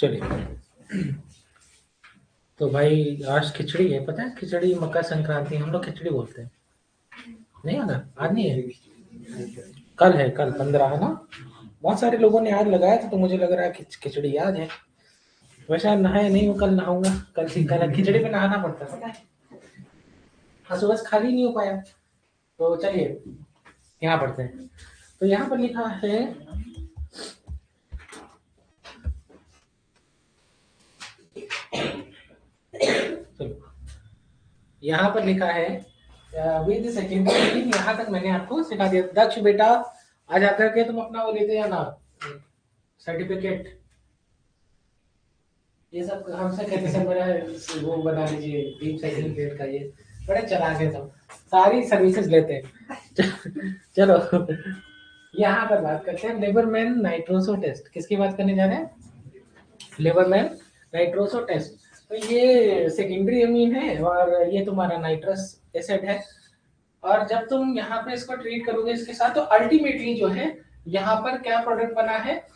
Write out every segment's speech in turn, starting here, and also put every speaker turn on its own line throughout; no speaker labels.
चलिए। तो भाई आज खिचड़ी है, पता है? खिचड़ी मकर संक्रांति हम लोग खिचड़ी बोलते हैं। नहीं आता? आज नहीं है, कल है, कल 15 है ना। बहुत सारे लोगों ने आज लगाया था, तो मुझे लग रहा है कि खिचड़ी आज है। वैसे आज नहाया नहीं हूँ, कल नहाऊंगा। कल खिचड़ी में नहाना पड़ता है, पता है? हाँ, सुबह से खाली नहीं हो पाया। तो चलिए यहाँ पढ़ते हैं। तो यहाँ पर लिखा है, चलो यहाँ पर लिखा है विद सेकेंडरी। यहाँ तक मैंने आपको सिखा दिया। दक्ष बेटा आज आकर के तुम अपना वो लेते जाना, सर्टिफिकेट। ये सब हमसे कहते सर मेरा वो बना लीजिए, डीप सर्टिफिकेट का। ये बड़े चालाक है सब, सारी सर्विसेज लेते हैं। चलो यहाँ पर बात करते हैं लेबरमैन नाइट्रोसो टेस्ट। किसकी बात करने जा रहे हैं? Lieberman nitroso test. तो ये सेकेंडरी अमीन है और ये तुम्हारा नाइट्रस एसिड है। और जब तुम यहाँ पे इसको ट्रीट करोगे इसके साथ, तो अल्टीमेटली जो है यहाँ पर क्या प्रोडक्ट बना है?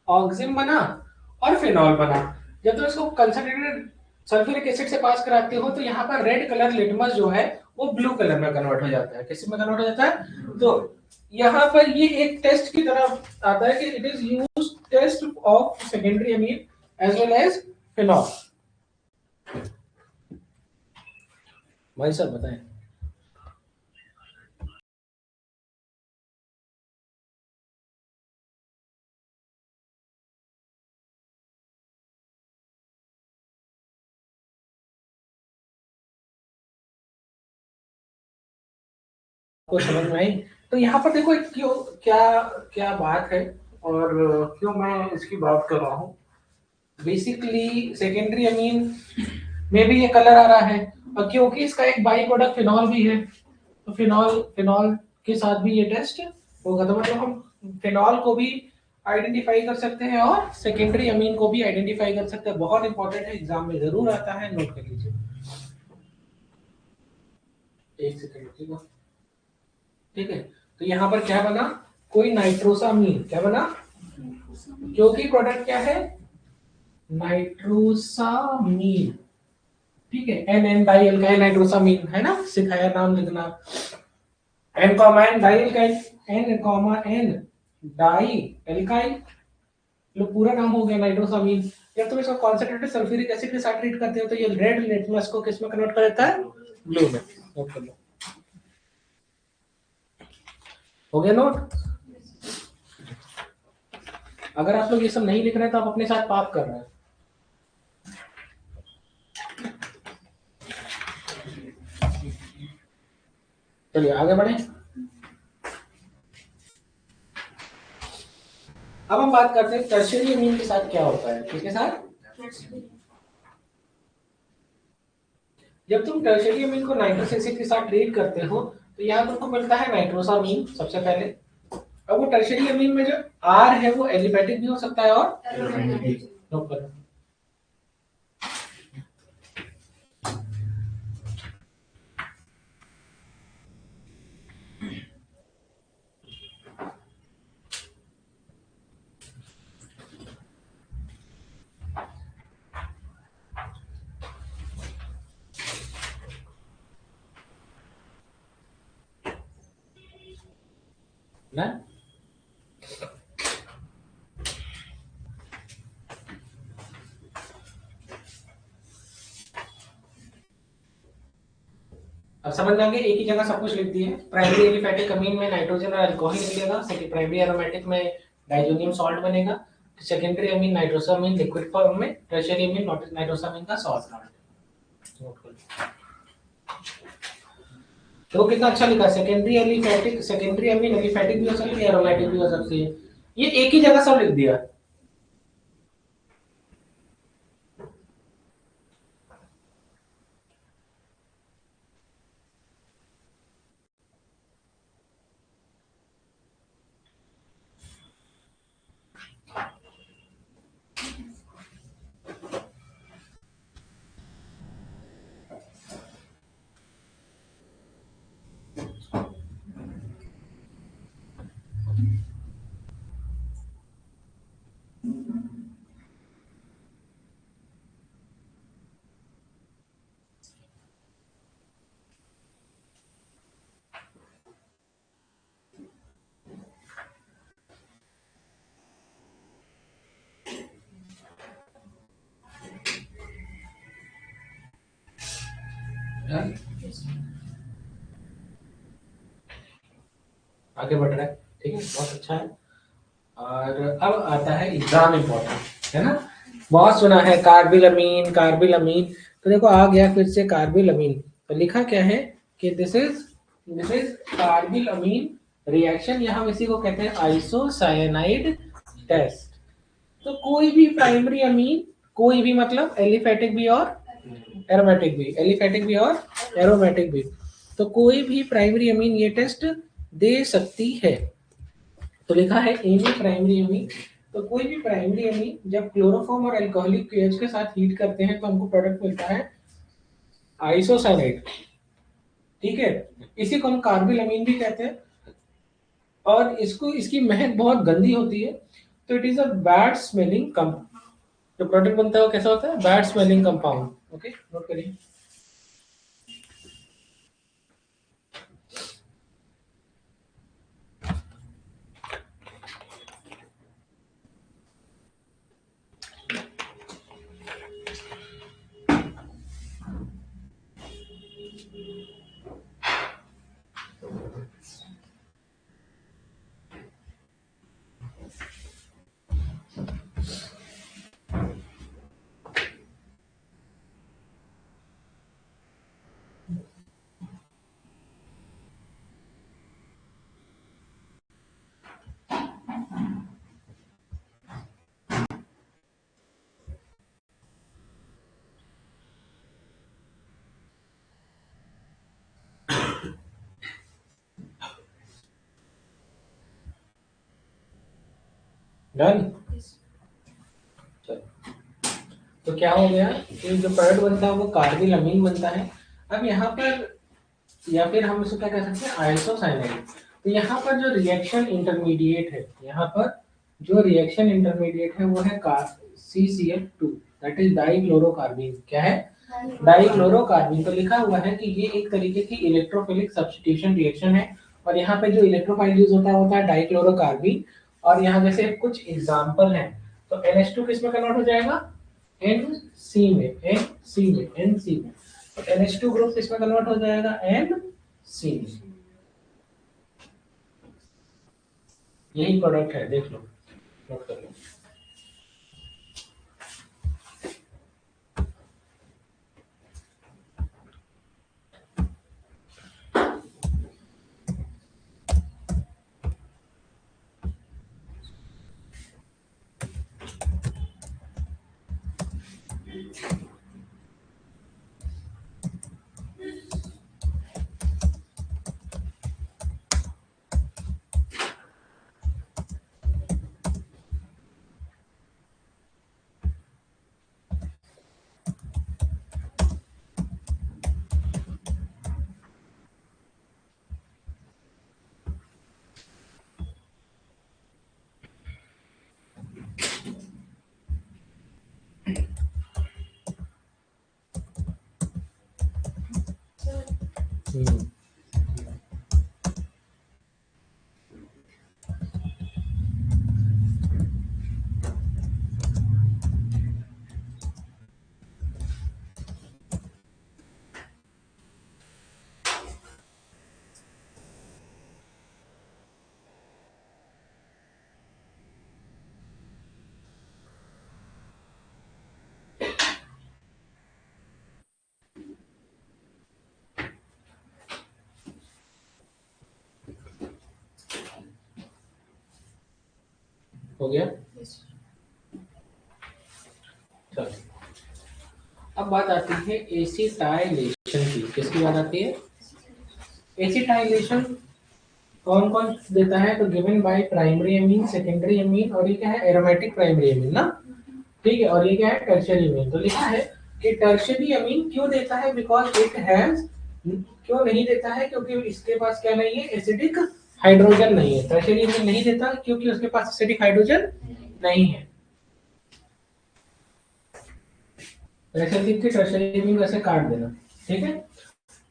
ऑक्सिन बना और फिनॉल बना। जब तुम इसको कंसंट्रेटेड सल्फ्यूरिक एसिड से पास कराते हो, तो यहाँ पर रेड कलर लिटमस जो है वो ब्लू कलर में कन्वर्ट हो जाता है। किस में कन्वर्ट हो जाता है? तो यहाँ पर ये एक टेस्ट की तरह आता है कि it is use test of secondary amine as well as phenol. भाई साहब बताएं। को समझ में आई? तो यहाँ पर देखो क्यों, क्या क्या बात है और क्यों मैं इसकी बात कर रहा हूँ। बेसिकली सेकेंडरी अमीन में भी ये कलर आ रहा है, और क्योंकि इसका एक बाई प्रोडक्ट फिनॉल भी है, तो फिनॉल फिनॉल के साथ भी ये टेस्ट होगा। तो मतलब हम फिनॉल को भी आइडेंटिफाई कर सकते हैं और सेकेंडरी अमीन को भी आइडेंटिफाई कर सकते हैं। बहुत इंपॉर्टेंट है, एग्जाम में जरूर आता है, नोट कर लीजिए। एक सेकेंड, ठीक है? ठीक है, तो यहाँ पर क्या बना? कोई नाइट्रोसामीन। क्या बना? क्योंकि प्रोडक्ट क्या है? नाइट्रोसामीन। ठीक है, N N dialkyl nitrosamine है ना, सिखाया नाम लिखना। N comma N dialkyl, N comma N dialkyl, लो पूरा नाम हो गया नाइट्रोसामीन। जब तुम इसको कॉन्सेंट्रेटेड सल्फ्यूरिक एसिड के साथ ट्रीट करते हो, तो ये रेड लिटमस को किस में कन्वर्ट कर देता है? ब्लू में। नोट कर लो, हो गया नोट? अगर आप लोग ये सब नहीं लिख रहे हैं तो आप अपने साथ पाप कर रहे हैं। चलिए आगे बढ़े। अब हम बात करते हैं टर्शियरी अमीन के साथ क्या होता है। किसके साथ? जब तुम टर्शियरी अमीन को नाइट्रस एसिड के साथ ट्रीट करते हो, तो यहाँ तुमको मिलता है नाइट्रोसामीन सबसे पहले। अब वो टर्शियरी अमीन में जो आर है वो एलिफेटिक भी हो सकता है और नोट करो। ना अब समझ में आ गया, एक ही जगह सब कुछ लिख दिए। प्राइमरी एलिफेटिक अमीन में नाइट्रोजन और अल्कोहल निकलेगा। सेकेंड प्राइमरी एरोमेटिक में डाइजोनियम सॉल्ट बनेगा। सेकेंडरी अमीन नाइट्रोसामीन लिक्विड फॉर्म में, टर्शियरी अमीन नाइट्रोसामीन का सॉल्ट फॉर्म। नोट करो। तो कितना अच्छा लिखा, secondary aliphatic, secondary amine aliphatic भी हो सकती है, एरोमेटिक भी हो सकती है। ये एक ही जगह सब लिख दिया। आगे बढ़ रहा है, ठीक है, बहुत अच्छा है। और अब आता है एग्जाम इंपॉर्टेंट, है ना। बहुत सुना है कार्बिलमीन कार्बिलमीन, तो देखो आ गया फिर से कार्बिलमीन। तो लिखा क्या है कि दिस इज कार्बिलमीन रिएक्शन, यहाँ इसी को कहते हैं आइसोसाइनाइड टेस्ट। तो कोई भी प्राइमरी अमीन, कोई भी मतलब एलिफेटिक भी और एरोमेटिक भी, एलिफेटिक भी और एरोमेटिक भी, तो कोई भी प्राइमरी अमीन ये टेस्ट दे सकती है। तो लिखा है एनी प्राइमरी अमीन, तो कोई भी प्राइमरी अमीन जब क्लोरोफॉर्म और अल्कोहलिक पीएच के साथ हीट करते हैं तो हमको प्रोडक्ट मिलता है आइसोसाइनाइड, ठीक है। इसी को हम कार्बिल अमीन भी कहते हैं, और इसको इसकी महक बहुत गंदी होती है, तो it is a bad smelling compound. जो प्रोडक्ट बनता है वो कैसा होता है, bad smelling compound. Okay, note करिए। डन। तो क्या हो गया कि जो प्रोडक्ट बनता है वो कार्बिल अमीन बनता है। अब यहाँ पर, या फिर हम इसको क्या कह सकते हैं, आइसोसाइनाइड। तो यहाँ पर जो रिएक्शन इंटरमीडिएट है, यहाँ पर जो रिएक्शन इंटरमीडिएट है वो है CCl2, दैट इज डाइक्लोरोकार्बीन। क्या है, डाइक्लोरोकार्बीन। तो लिखा हुआ है कि ये एक तरीके की इलेक्ट्रोफिलिक सब्स्टिट्यूशन रिएक्शन है, और यहाँ पे जो इलेक्ट्रोफाइल यूज होता है वो होता है डाइक्लोरोकार्बीन। और यहाँ जैसे कुछ एग्जांपल हैं, तो NH2 किस में कन्वर्ट हो जाएगा, NC में, NC में। तो NH2 ग्रुप किसमें कन्वर्ट हो जाएगा, NC में। यही प्रोडक्ट है, देख लो, नोट कर लो। हो गया। चलो, अब बात आती है एसिटाइलेशन की। किसकी बात आती है, एसिटाइलेशन कौन कौन देता है, तो given by primary amine, secondary amine, और ये क्या है, एरोमेटिक प्राइमरी अमीन ना, ठीक है। और ये क्या है, टर्शियरी अमीन। तो लिखा है कि टर्शियरी अमीन क्यों देता है, बिकॉज इट हैज, क्यों नहीं देता है, क्योंकि इसके पास क्या नहीं है, एसिडिक हाइड्रोजन नहीं है। टर्शियरी अमीन नहीं देता क्योंकि उसके पास एसिडिक हाइड्रोजन नहीं है। वैसे लिख के टर्शियरी अमीन वैसे काट देना, ठीक है।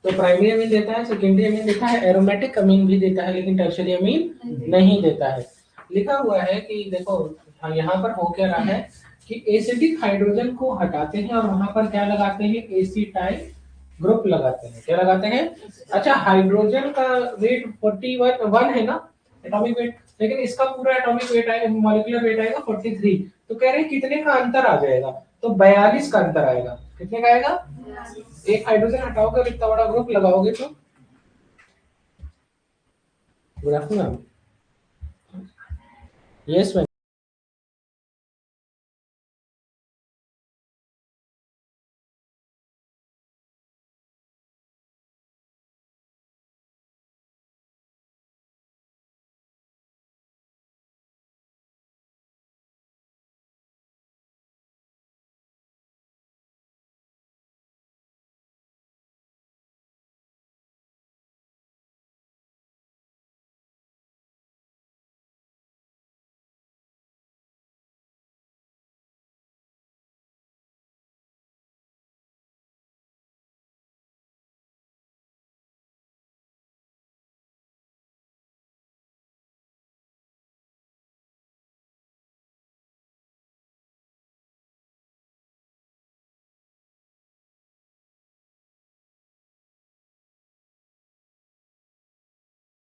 तो प्राइमरी अमीन देता है, सेकेंडरी अमीन देता है, एरोमेटिक अमीन भी देता है, लेकिन टर्शियरी अमीन नहीं देता है। लिखा हुआ है कि देखो, हाँ, यहाँ पर हो क्या रहा है कि एसिडिक हाइड्रोजन को हटाते हैं और वहां पर क्या लगाते हैं, एसिटाइल ग्रुप लगाते हैं। क्या लगाते हैं? अच्छा, हाइड्रोजन का वेट 41 है ना एटॉमिक वेट, लेकिन इसका पूरा एटॉमिक वेट आएगा, मॉलिक्यूलर वेट आएगा 43। तो कह रहे हैं कितने का अंतर आ जाएगा? तो 42 का अंतर आएगा। कितने का आएगा? एक हाइड्रोजन हटाओगे, इतना बड़ा ग्रुप लगाओगे तो। Good afternoon. Yes ma'am.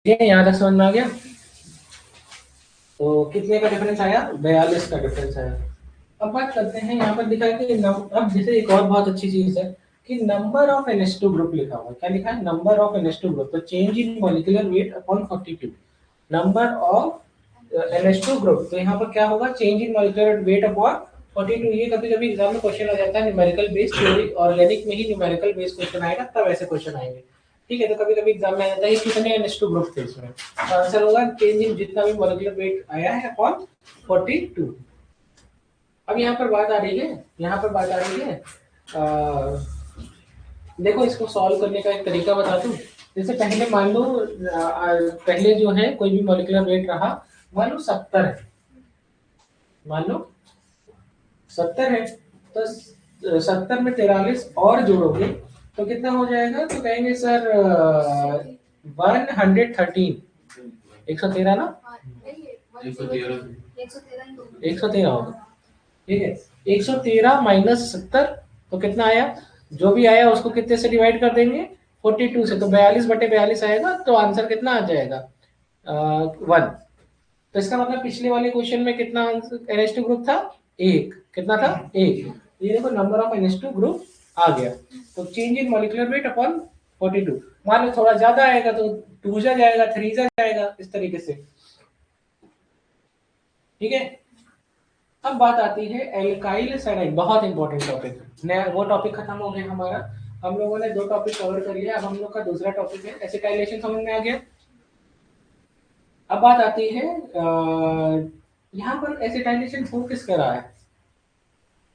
ये यहाँ तक समझ में आ गया? तो कितने का डिफरेंस आया? 42 का डिफरेंस आया। अब बात करते हैं, यहाँ पर लिखा है कि अब जैसे एक और बहुत अच्छी चीज है कि नंबर ऑफ NH2 ग्रुप लिखा हुआ है। क्या लिखा है? Number of NH2 group. तो change in molecular weight upon 42, number of NH2 group. तो यहाँ पर क्या होगा? Change in molecular weight upon 42। ये कभी कभी एग्जाम में क्वेश्चन आ जाता है न्यूमेरिकल बेस्ड, थ्योरी ऑर्गेनिक में ही न्यूमेरिकल बेस्ड क्वेश्चन आएगा, तब ऐसे क्वेश्चन आएंगे। ठीक है, तो कभी कभी एग्जाम में आ जाता है कितने NH2 ग्रुप थे इसमें। तो आंसर होगा चेंज इन जितना भी मॉलिक्यूलर वेट आया है अपॉन 42। अब यहाँ पर बात आ रही है, यहाँ पर बात आ रही है देखो इसको सॉल्व करने का एक तरीका बता दूं। जैसे पहले मान लो पहले जो है कोई भी मॉलिक्यूलर वेट रहा, मान लो 70 है, मान लो 70 है, तो 70 में 43 और जोड़ोगे तो कितना हो जाएगा? तो कहेंगे सर 113, 113 ना, 113 होगा। ठीक है, 113 माइनस 70 तो कितना आया? जो भी आया उसको कितने से डिवाइड कर देंगे? 42 से। तो 42/42 आएगा, तो आंसर कितना आ जाएगा? 1। तो इसका मतलब पिछले वाले क्वेश्चन में कितना NH2 ग्रुप था? एक। कितना था? एक। ये देखो नंबर ऑफ NH2 ग्रुप आ गया। तो change in molecular weight upon 42। मान लो थोड़ा ज्यादा आएगा तो 2 जा जाएगा, 3 जा जाएगा, इस तरीके से। ठीक है, अब बात आती है एल्काइल साइनाइड, बहुत इंपॉर्टेंट टॉपिक। नया वो टॉपिक खत्म हो गया हमारा। हम लोगों ने 2 टॉपिक कवर कर लिया, अब हम लोग का दूसरा टॉपिक है एसिटाइलेशन। समझ में आ गया? अब बात आती है यहाँ पर एसिटाइलेशन हो किसका रहा है?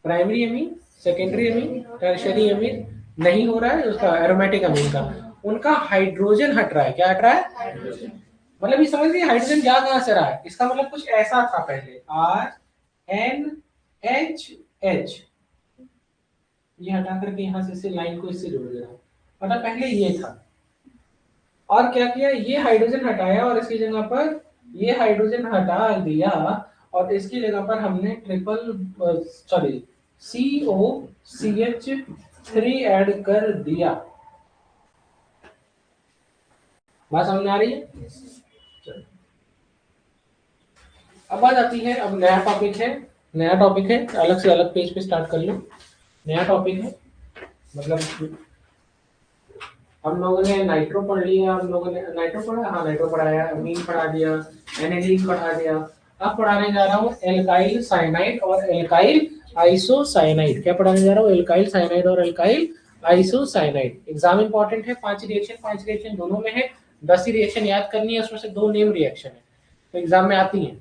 Primary amine, secondary amine, tertiary amine नहीं हो रहा है, उसका एरोमेटिक अमीन का। उनका हाइड्रोजन हट रहा है। क्या हट रहा है? मतलब ये समझ लीजिए हाइड्रोजन जा कहां से रहा है? इसका मतलब कुछ ऐसा था पहले, RNHH, ये हटा करके यहाँ से इसे लाइन को इससे जोड़ दे रहा हूँ। मतलब पहले ये था, और क्या किया? ये हाइड्रोजन हटाया और इसकी जगह पर ये हाइड्रोजन हटा दिया, और इसकी जगह पर हमने COCH3 ऐड कर दिया। बात समझ में आ रही है? अब बात आती है, अब नया टॉपिक है, नया टॉपिक है, अलग से अलग पेज पे स्टार्ट कर लो। नया टॉपिक है, मतलब हम लोगों ने नाइट्रो पढ़ लिया, हम लोगों ने नाइट्रो पढ़ा, हाँ नाइट्रो पढ़ाया, अमीन पढ़ा दिया, एनिलीन पढ़ा दिया। अब पढ़ाने जा रहा हूँ एल्काइल साइनाइड और एल्काइल आइसोसाइनाइड। क्या पढ़ाने जा रहा हूँ? एल्काइल साइनाइड और एल्काइल आइसोसाइनाइड। एग्जाम इंपॉर्टेंट है, 5 रिएक्शन दोनों में है, 10 ही रिएक्शन याद करनी है, उसमें से 2 नेम रिएक्शन है, तो एग्जाम में आती है।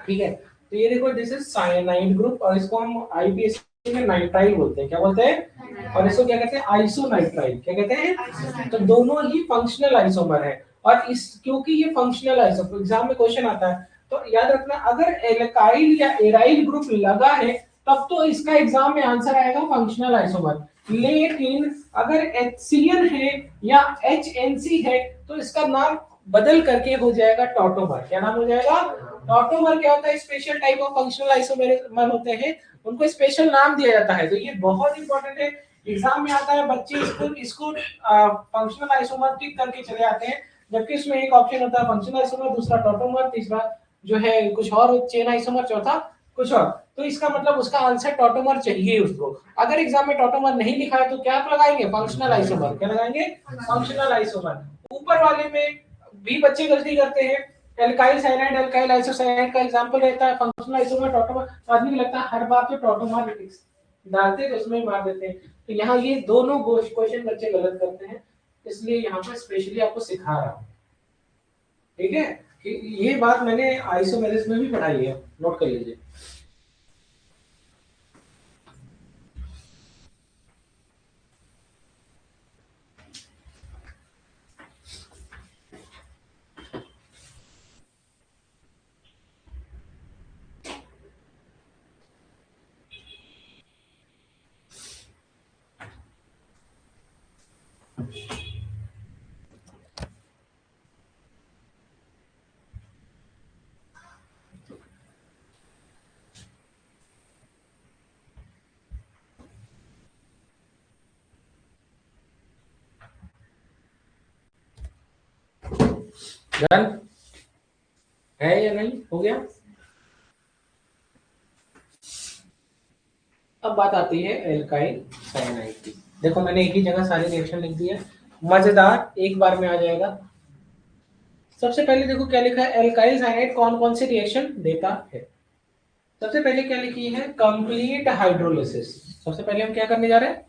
ठीक है, तो ये देखो दिस इज साइनाइड ग्रुप, और इसको हम आईपीएससी में नाइट्राइल बोलते हैं। क्या बोलते हैं? और इसको क्या कहते हैं? आइसोनाइट्राइल। क्या कहते हैं? तो दोनों ही फंक्शनल आइसोमर है, और इस क्योंकि ये फंक्शनल आइसोमर एग्जाम में क्वेश्चन आता है, तो याद रखना अगर एल्काइल या एराइल ग्रुप लगा है तब तो इसका एग्जाम में आंसर आएगा फंक्शनल आइसोमर। लेकिन अगर HCN है या HNC है तो इसका नाम बदल करके हो जाएगा टॉटोमर। क्या नाम हो जाएगा? टॉटोमर। क्या होता है? Special type of functional isomer होते हैं, उनको स्पेशल नाम दिया जाता है। तो ये बहुत इंपॉर्टेंट है, एग्जाम में आता है बच्चे इसको फंक्शनल आइसोमर टिक करके चले आते हैं, जबकि इसमें एक ऑप्शन होता है फंक्शनल आइसोमर, दूसरा टॉटोमर, तीसरा जो है कुछ और चेन आइसोमर, चौथा कुछ और। तो इसका मतलब उसका आंसर टॉटोमर चाहिए उसको। अगर एग्जाम में टॉटोमर नहीं लिखा है तो क्या लगाएंगे? Functional isomer. क्या लगाएंगे? Functional isomer. ऊपर वाले में भी बच्चे गलती करते हैं। एल्काइल साइनाइड, एल्काइल आइसोसाइनाइड का एग्जांपल रहता है फंक्शनल आइसोमर टॉटोमर। आदमी को लगता है हर बात पे टॉटोमर डालते हैं तो उसमें ही मार देते हैं। तो यहाँ ये दोनों क्वेश्चन बच्चे गलत करते हैं, इसलिए यहाँ पर स्पेशली आपको सिखा रहा हूँ। ठीक है, ये बात मैंने आइसोमेरिस में भी पढ़ाई है, नोट कर लीजिए। डन है या नहीं? हो गया। अब बात आती है एल्काइल साइनाइड की। देखो मैंने एक ही जगह सारे रिएक्शन लिख दिए, मजेदार, एक बार में आ जाएगा। सबसे पहले देखो क्या लिखा है, एल्काइल साइनाइड कौन कौन से रिएक्शन देता है। सबसे पहले क्या लिखी है? Complete hydrolysis. सबसे पहले हम क्या करने जा रहे हैं?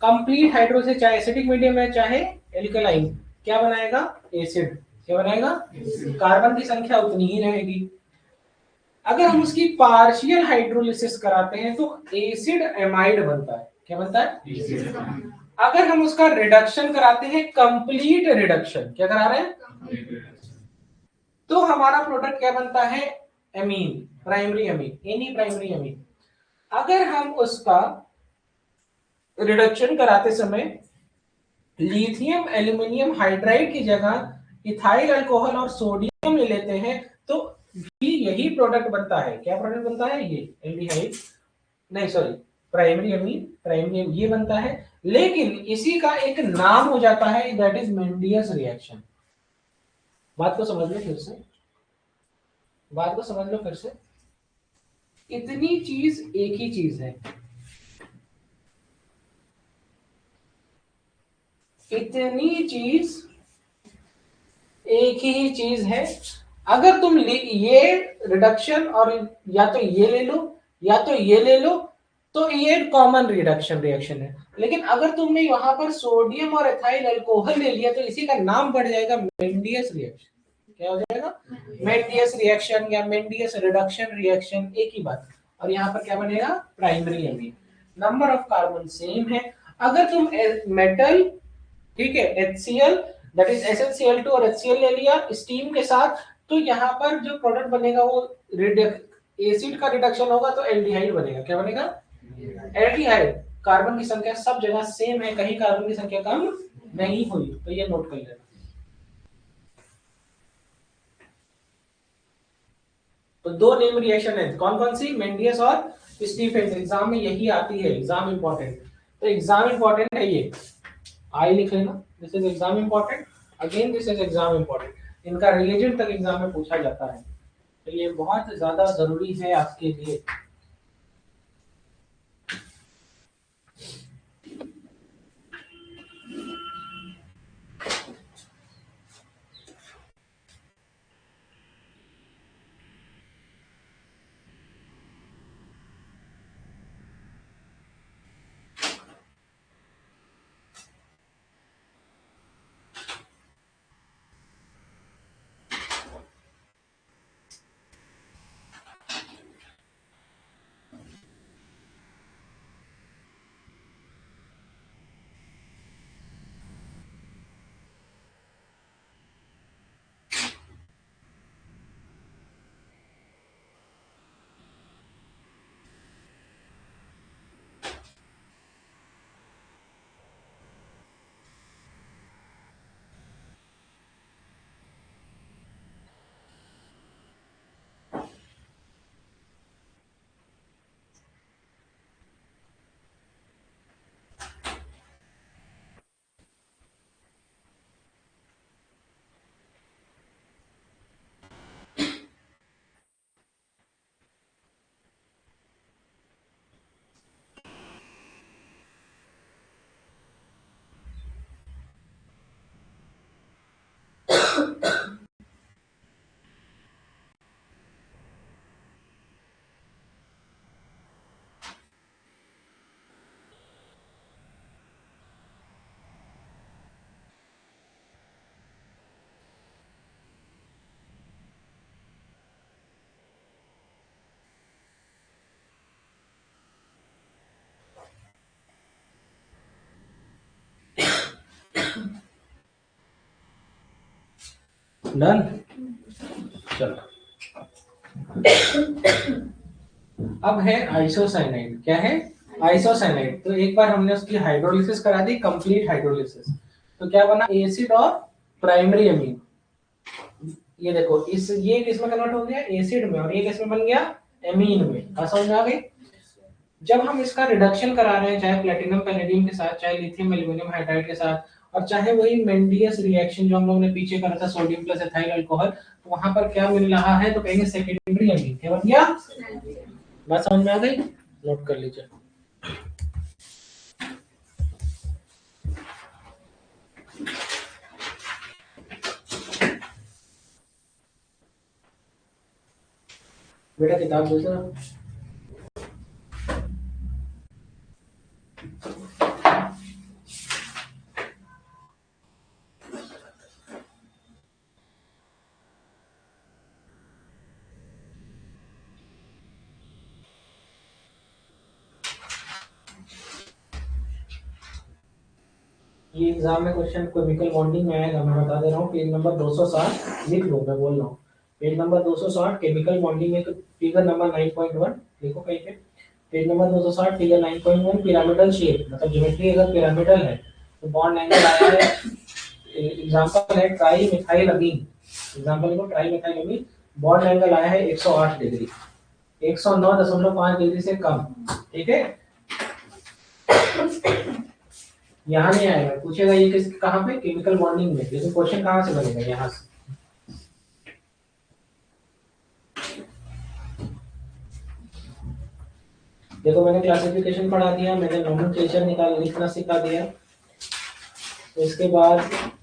कंप्लीट हाइड्रोलिसिस, चाहे एसिडिक मीडियम है चाहे एल्कलाइन, क्या बनाएगा? एसिड। क्या बनाएगा? कार्बन की संख्या उतनी ही रहेगी। अगर हम उसकी पार्शियल हाइड्रोलिसिस कराते हैं तो एसिड एमाइड बनता है। क्या बनता है? अगर हम उसका रिडक्शन कराते हैं, कंप्लीट रिडक्शन, क्या करा रहे हैं? तो हमारा प्रोडक्ट क्या बनता है? Amine, primary amine, any primary amine. अगर हम उसका रिडक्शन कराते समय लिथियम एल्यूमिनियम हाइड्राइड की जगह इथाइल अल्कोहल और सोडियम ले लेते हैं तो भी यही प्रोडक्ट बनता है। क्या प्रोडक्ट बनता है? ये एल्डिहाइड, नहीं सॉरी, प्राइमरी अमीन, प्राइमरी ये बनता है। लेकिन इसी का एक नाम हो जाता है, दैट इज मेंडियस रिएक्शन। बात को समझ लो फिर से, बात को समझ लो फिर से। इतनी चीज एक ही चीज है, इतनी चीज एक ही चीज है। अगर तुम ये रिडक्शन और या तो ये ले लो या तो ये ले लो तो ये कॉमन रिडक्शन रिएक्शन है। लेकिन अगर तुमने वहां पर सोडियम और एथाइल अल्कोहल ले लिया तो इसी का नाम पड़ जाएगा मेंडियस रिएक्शन। क्या हो जाएगा? मेंडियस रिएक्शन या मेंडियस रिडक्शन रिएक्शन, एक ही बात। और यहाँ पर क्या बनेगा? Primary amine. Number of carbon same है। अगर तुम मेटल, ठीक है, HCl, दैट इज SnCl2 और HCl ले लिया स्टीम के साथ, तो यहाँ पर जो प्रोडक्ट बनेगा वो एसिड का रिडक्शन होगा तो एल्डिहाइड बनेगा। क्या बनेगा? एल्डिहाइड। कार्बन की संख्या सब जगह सेम है, कहीं कार्बन की संख्या कम नहीं हुई, तो ये नोट कर लेना। तो दो नेम रिएक्शन है, कौन कौन सी? मेंडियस और स्टीफेन। एग्जाम में यही आती है, एग्जाम इंपॉर्टेंट। तो एग्जाम इंपॉर्टेंट है ये, आई लिख लेना, this is exam important, again this is exam important. इनका रिलीजन तक एग्जाम में पूछा जाता है, तो ये बहुत ज्यादा जरूरी है आपके लिए। डन। चलो अब है आइसोसाइनाइड। क्या है? आइसोसाइनाइड। तो एक बार हमने उसकी हाइड्रोलिसिस करा दी, कंप्लीट हाइड्रोलिसिस। तो क्या बना? एसिड और प्राइमरी अमीन। ये देखो, ये किसमें कन्वर्ट हो गया? एसिड में। और ये किसमें बन गया? एमीन में। बात समझ में आ गई? जब हम इसका रिडक्शन करा रहे हैं, चाहे प्लेटिनम पैलेडियम के साथ, चाहे लिथियम एल्यूमिनियम हाइड्राइड के साथ, और चाहे वही मेंडियस रिएक्शन जो हम लोगों ने पीछे करा था, सोडियम प्लस एथाइल अल्कोहल, तो वहां पर क्या मिल रहा है? तो कहेंगे सेकेंडरी अमीन। क्या बन गया? बात समझ में आ गई? नोट कर लीजिए। बेटा किताब दूसरा। ये एग्जाम में क्वेश्चन केमिकल बॉन्डिंग में आएगा, मैं बता दे रहा हूँ। पेज नंबर 260 लिख लो, मैं बोल रहा हूँ। पेज नंबर 260 केमिकल बॉन्डिंग में फिगर नंबर 9.1 देखो कहीं पे। Page number 260 figure 9.1 pyramidal shape, मतलब ज्योमेट्री अगर पिरामिडल है तो बॉन्ड एंगल आया है। एग्जांपल है ट्राई मिथाइल अमीन। एग्जांपल को ट्राई मिथाइल अमीन, बॉन्ड एंगल आया है 108 डिग्री, 109.5 डिग्री से कम। ठीक है, यहाँ नहीं आएगा। पूछेगा ये किस कहाँ पे? केमिकल बॉन्डिंग में। लेकिन क्वेश्चन कहाँ से बनेगा? यहाँ से। देखो मैंने क्लासिफिकेशन पढ़ा दिया, मैंने नोमेनक्लेचर लिखना सिखा दिया। तो इसके बाद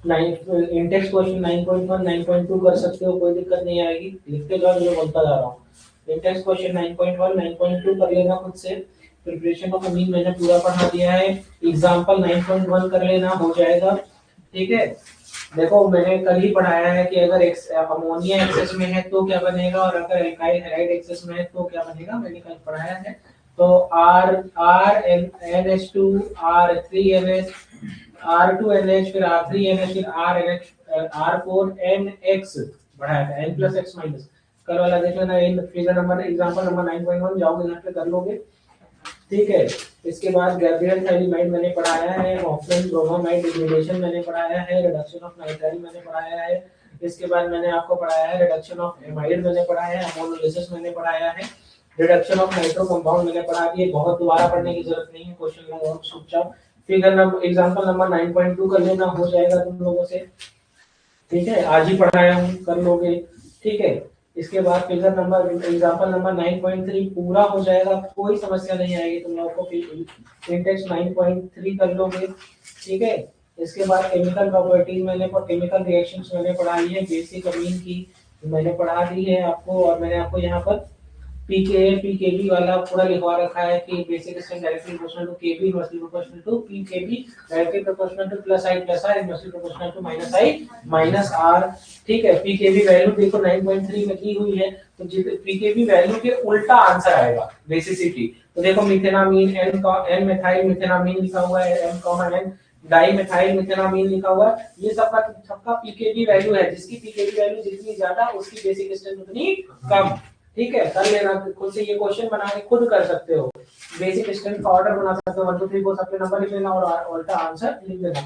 इंडेक्स क्वेश्चन 9.1 9.2 कर सकते हो, कोई दिक्कत नहीं आएगी। लिखते जाओ, जो बोलता जा रहा हूँ। इंडेक्स क्वेश्चन 9.1 9.2 कर लेना खुद से। प्रिपरेशन ऑफ अमीन मैंने पूरा पढ़ा दिया है। एग्जांपल 9.1 कर लेना, हो जाएगा। ठीक है, देखो मैंने कल ही पढ़ाया है कि अगर अमोनिया एक्सेस में है तो क्या बनेगा, और अगर एल्काइल हैलाइड एक्सेस में है तो क्या बनेगा, मैंने कल पढ़ाया है। तो NH2 R3NH, R2NH, फिर R3NH, फिर RNH, R4NX बढ़ाया था, N प्लस एक्स माइनस। कल वाला देख लेना, in figure number example number 9.1 जाओगे घर पे कर लोगे। ठीक है, इसके बाद गैब्रियल थाइलिमाइड मैंने पढ़ाया है, मॉर्फिन ब्रोमामाइड डिग्रेडेशन मैंने पढ़ाया है, रिडक्शन ऑफ नाइट्राइल मैंने पढ़ाया है। इसके बाद मैंने आपको पढ़ाया है रिडक्शन ऑफ एमाइड मैंने पढ़ाया है, अमोनोलिसिस मैंने पढ़ाया है, रिडक्शन ऑफ नाइट्रो कंपाउंड मैंने पढ़ा दिए। बहुत दोबारा पढ़ने की जरूरत नहीं है, क्वेश्चन लगा और चुपचाप फिगर नंबर एग्जांपल नंबर 9.2 कर लेना, हो जाएगा तुम लोगों से। ठीक है, आज ही पढ़ाया हूँ, कर लोगे। ठीक है, इसके बाद फिगर नंबर एग्जांपल नंबर 9.3 पूरा हो जाएगा, कोई समस्या नहीं आएगी तुम लोगों को। इंडेक्स 9.3 कर लोगे। ठीक है, इसके बाद केमिकल प्रॉपर्टीज मैंने केमिकल रिएक्शंस मैंने पढ़ाई है, बेसिक अमीन की मैंने पढ़ा दी है आपको। और मैंने आपको यहाँ पर पीकेबी वाला पूरा लिखवा रखा है कि basic strength directly proportional to Kb inversely proportional to pKb, directly proportional to plus I plus R, inversely proportional to minus I minus R. ठीक है, पीकेबी वैल्यू देखो 9.3 में की हुई है, तो पीकेबी वैल्यू के उल्टा आंसर आएगा बेसिसिटी। तो देखो मिथेनामीन एन मिथाइल मिथेनामीन लिखा हुआ है, M, डाई मिथाइल मिथेनामीन लिखा हुआ है। ये सबका पीकेबी वैल्यू है, जिसकी पीकेबी वैल्यू जितनी ज्यादा उसकी बेसिक स्ट्रेंथ उतनी कम। ठीक है, कर लेना खुद से, ये क्वेश्चन बना के खुद कर सकते हो। बेसिक स्ट्रेंथ का ऑर्डर बना सकते हो, 1 2 3 4 सबके नंबर लिख लेना और उल्टा आंसर लिख देना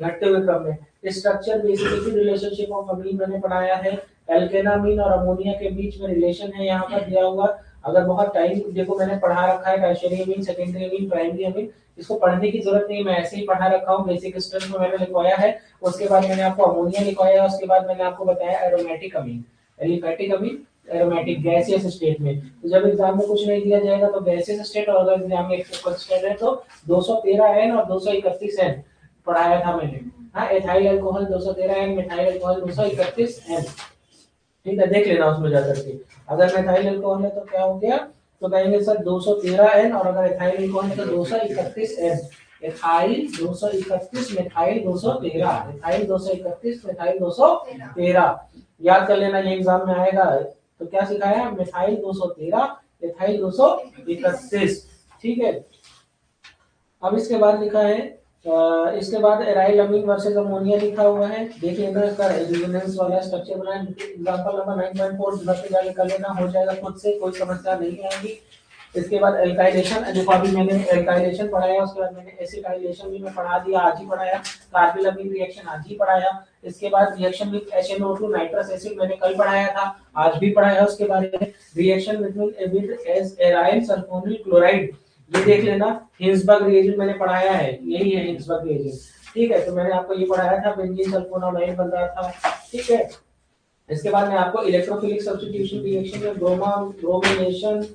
घटते हुए क्रम में। स्ट्रक्चर बेसिसिटी रिलेशनशिप ऑफ अमीन मैंने पढ़ाया है। एल्केनामीन और अमोनिया के बीच में रिलेशन है यहाँ पर दिया हुआ। अगर बहुत टाइम देखो मैंने पढ़ा रखा है टर्शियरी अमीन, सेकेंडरी अमीन, प्राइमरी अमीन, इसको पढ़ने की जरूरत नहीं, मैं ऐसे ही पढ़ा रखा हूँ। बेसिक स्ट्रेंथ में मैंने लिखवाया है, उसके बाद मैंने आपको अमोनिया लिखवाया, उसके बाद मैंने आपको बताया एरोमेटिक अमीन, एलिफैटिक अमीन, एरोमेटिक गैसियस स्टेट में। तो जब एग्जाम में कुछ नहीं दिया जाएगा तो गैसियस स्टेट, और अगर एग्जाम में स्टेट है तो 213N और 231N पढ़ाया था मैंने। हाँ, ethyl alcohol 213N, methyl alcohol 231N। ठीक है, देख लेना उसमें जाकर के। अगर मिथाइल अल्कोहल है तो क्या हो गया, तो कहेंगे सर 213N, और अगर एथाइल अल्कोहल है तो 231N। Ethyl 231, methyl 213, ethyl 231, methyl 213। याद कर लेना, ये एग्जाम में आएगा। तो क्या सिखाया? Methyl 213, ethyl 231। ठीक है, अब इसके बाद लिखा है इसके बाद एराइल अमीन वर्सेस अमोनिया लिखा हुआ है, देख लेना इसका रेजोनेंस वाला स्ट्रक्चर बना है। एग्जांपल नंबर 9.4 घर पे जाके कर लेना, हो जाएगा खुद से, कोई समस्या नहीं आएगी। इसके बाद एल्काइलेशन, देखो अभी मैंने एल्काइलेशन पढ़ाया, उसके बाद मैंने एसिटाइलेशन भी मैं पढ़ा दिया, आज ही पढ़ाया। कार्बिल अमीन रिएक्शन आज ही पढ़ाया। इसके बाद reaction with HNO2 nitrous acid मैंने कल पढ़ाया था, आज भी पढ़ाया उसके बारे में। Reaction with aryl sulphonyl chloride, ये देख लेना। हिंसबर्ग रिएजेंट मैंने पढ़ाया है, यही है हिंसबर्ग रिएजेंट, ठीक है। तो मैंने आपको ये पढ़ाया था, बेंजीन सल्फोनामाइड बन रहा था, ठीक है। इसके बाद मैं आपको इलेक्ट्रोफिलिक सब्स्टिट्यूशन रिएक्शन में ब्रोमिनेशन,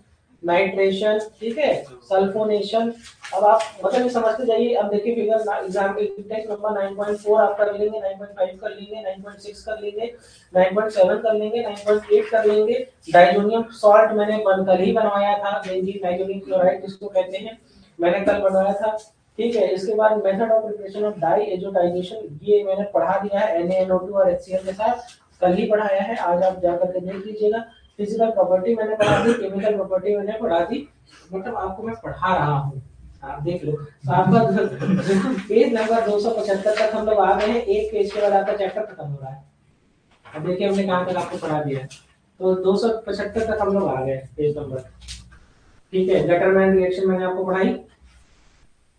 नाइट्रेशन, ठीक है, सल्फोनेशन। अब आप मतलब समझते जाइए। अब देखिए फिगर एग्जाम के टेक्स्ट नंबर 9.4 आप कर लेंगे, 9.5 कर लेंगे, 9.6 कर लेंगे, 9.7 कर लेंगे, 9.8 कर लेंगे। डाइजोनियम सॉल्ट मैंने कल ही बनवाया था, बेंजीन डाइजोनियम क्लोराइड जिसको कहते हैं, मैंने कल बनवाया था, ठीक है। इसके बाद method of preparation of diazotisation, ये मैंने पढ़ा दिया है NaNO2 और HCl के साथ, कल ही पढ़ाया है, आज आप जाकर के देख लीजिएगा। फिजिकल प्रॉपर्टी मैंने पढ़ा दी, केमिकल प्रॉपर्टी मैंने पढ़ा दी, मतलब आपको मैं पढ़ा रहा हूँ, आप देख लो। तो आपका पेज नंबर 275 तक हम लोग आ गए हैं, एक पेज के बाद आपका चैप्टर खत्म हो रहा है। अब देखिए हमने कहाँ तक आपको पढ़ा दिया है, तो 275 तक हम लोग आ गए पेज नंबर, ठीक है। गटरमैन रिएक्शन मैंने आपको पढ़ाई,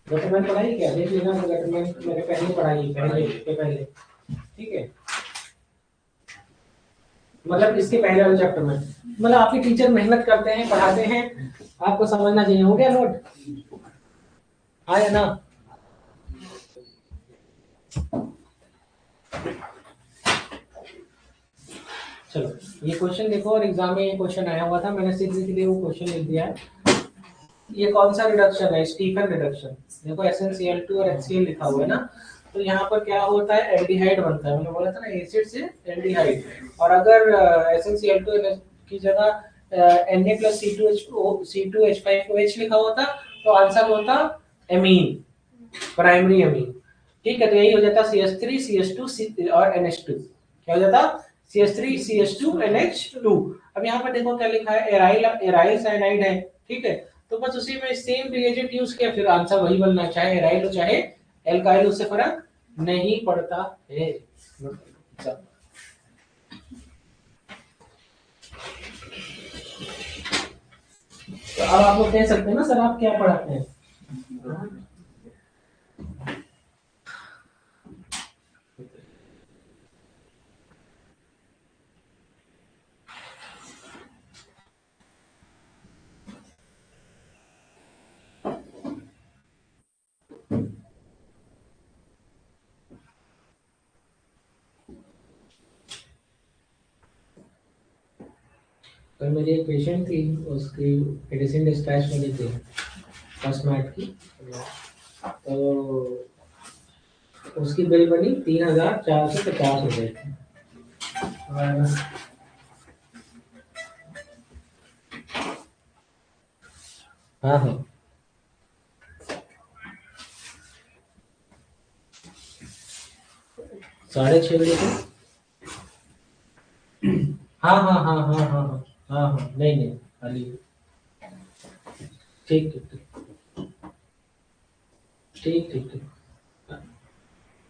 गटरमैन पढ़ाई क्या, देख लेना। गटरमैन मैंने पहले पढ़ाई, पहले, ठीक है, मतलब इसके पहले वाले चैप्टर में। मतलब आपके टीचर मेहनत करते हैं, पढ़ाते हैं, आपको समझना चाहिए। हो गया नोट, आया ना? चलो ये क्वेश्चन देखो, और एग्जाम में ये क्वेश्चन आया हुआ था, मैंने सीखने के लिए वो क्वेश्चन लिख दिया है। ये कौन सा रिडक्शन है? Stephen reduction. देखो SnCl2 और HCl लिखा हुआ है ना, तो यहाँ पर क्या होता है, एल्डिहाइड बनता है। मैंने बोला था ना, एसिड से एल्डिहाइड। और अगर SnCl2 की जगह Na+C2H5OH लिखा होता तो आंसर होता एमीन, प्राइमरी अमीन, ठीक है। तो यही हो जाता CH3 CH2 और NH2, क्या हो जाता CH3 CH2 NH2। अब यहाँ पर देखो क्या लिखा है, एराइल साइनाइड है, ठीक है। तो बस उसी में सेम रिएजेंट यूज किया, फिर आंसर वही बनना, चाहे एराइल हो चाहे एल्काइल, उससे फर्क नहीं पड़ता है। तो अब आप लोग कह सकते हैं ना सर आप क्या पढ़ाते हैं। कल मेरी एक पेशेंट थी, उसकी मेडिसिन डिस्पैच होनी थी फर्स्ट मैट की, तो उसकी बिल बनी 3,450 रुपए की। हाँ हाँ 6:30 बजे को। हाँ हाँ हाँ हाँ हाँ हाँ हाँ हाँ, नहीं नहीं खाली, ठीक ठीक ठीक ठीक ठीक,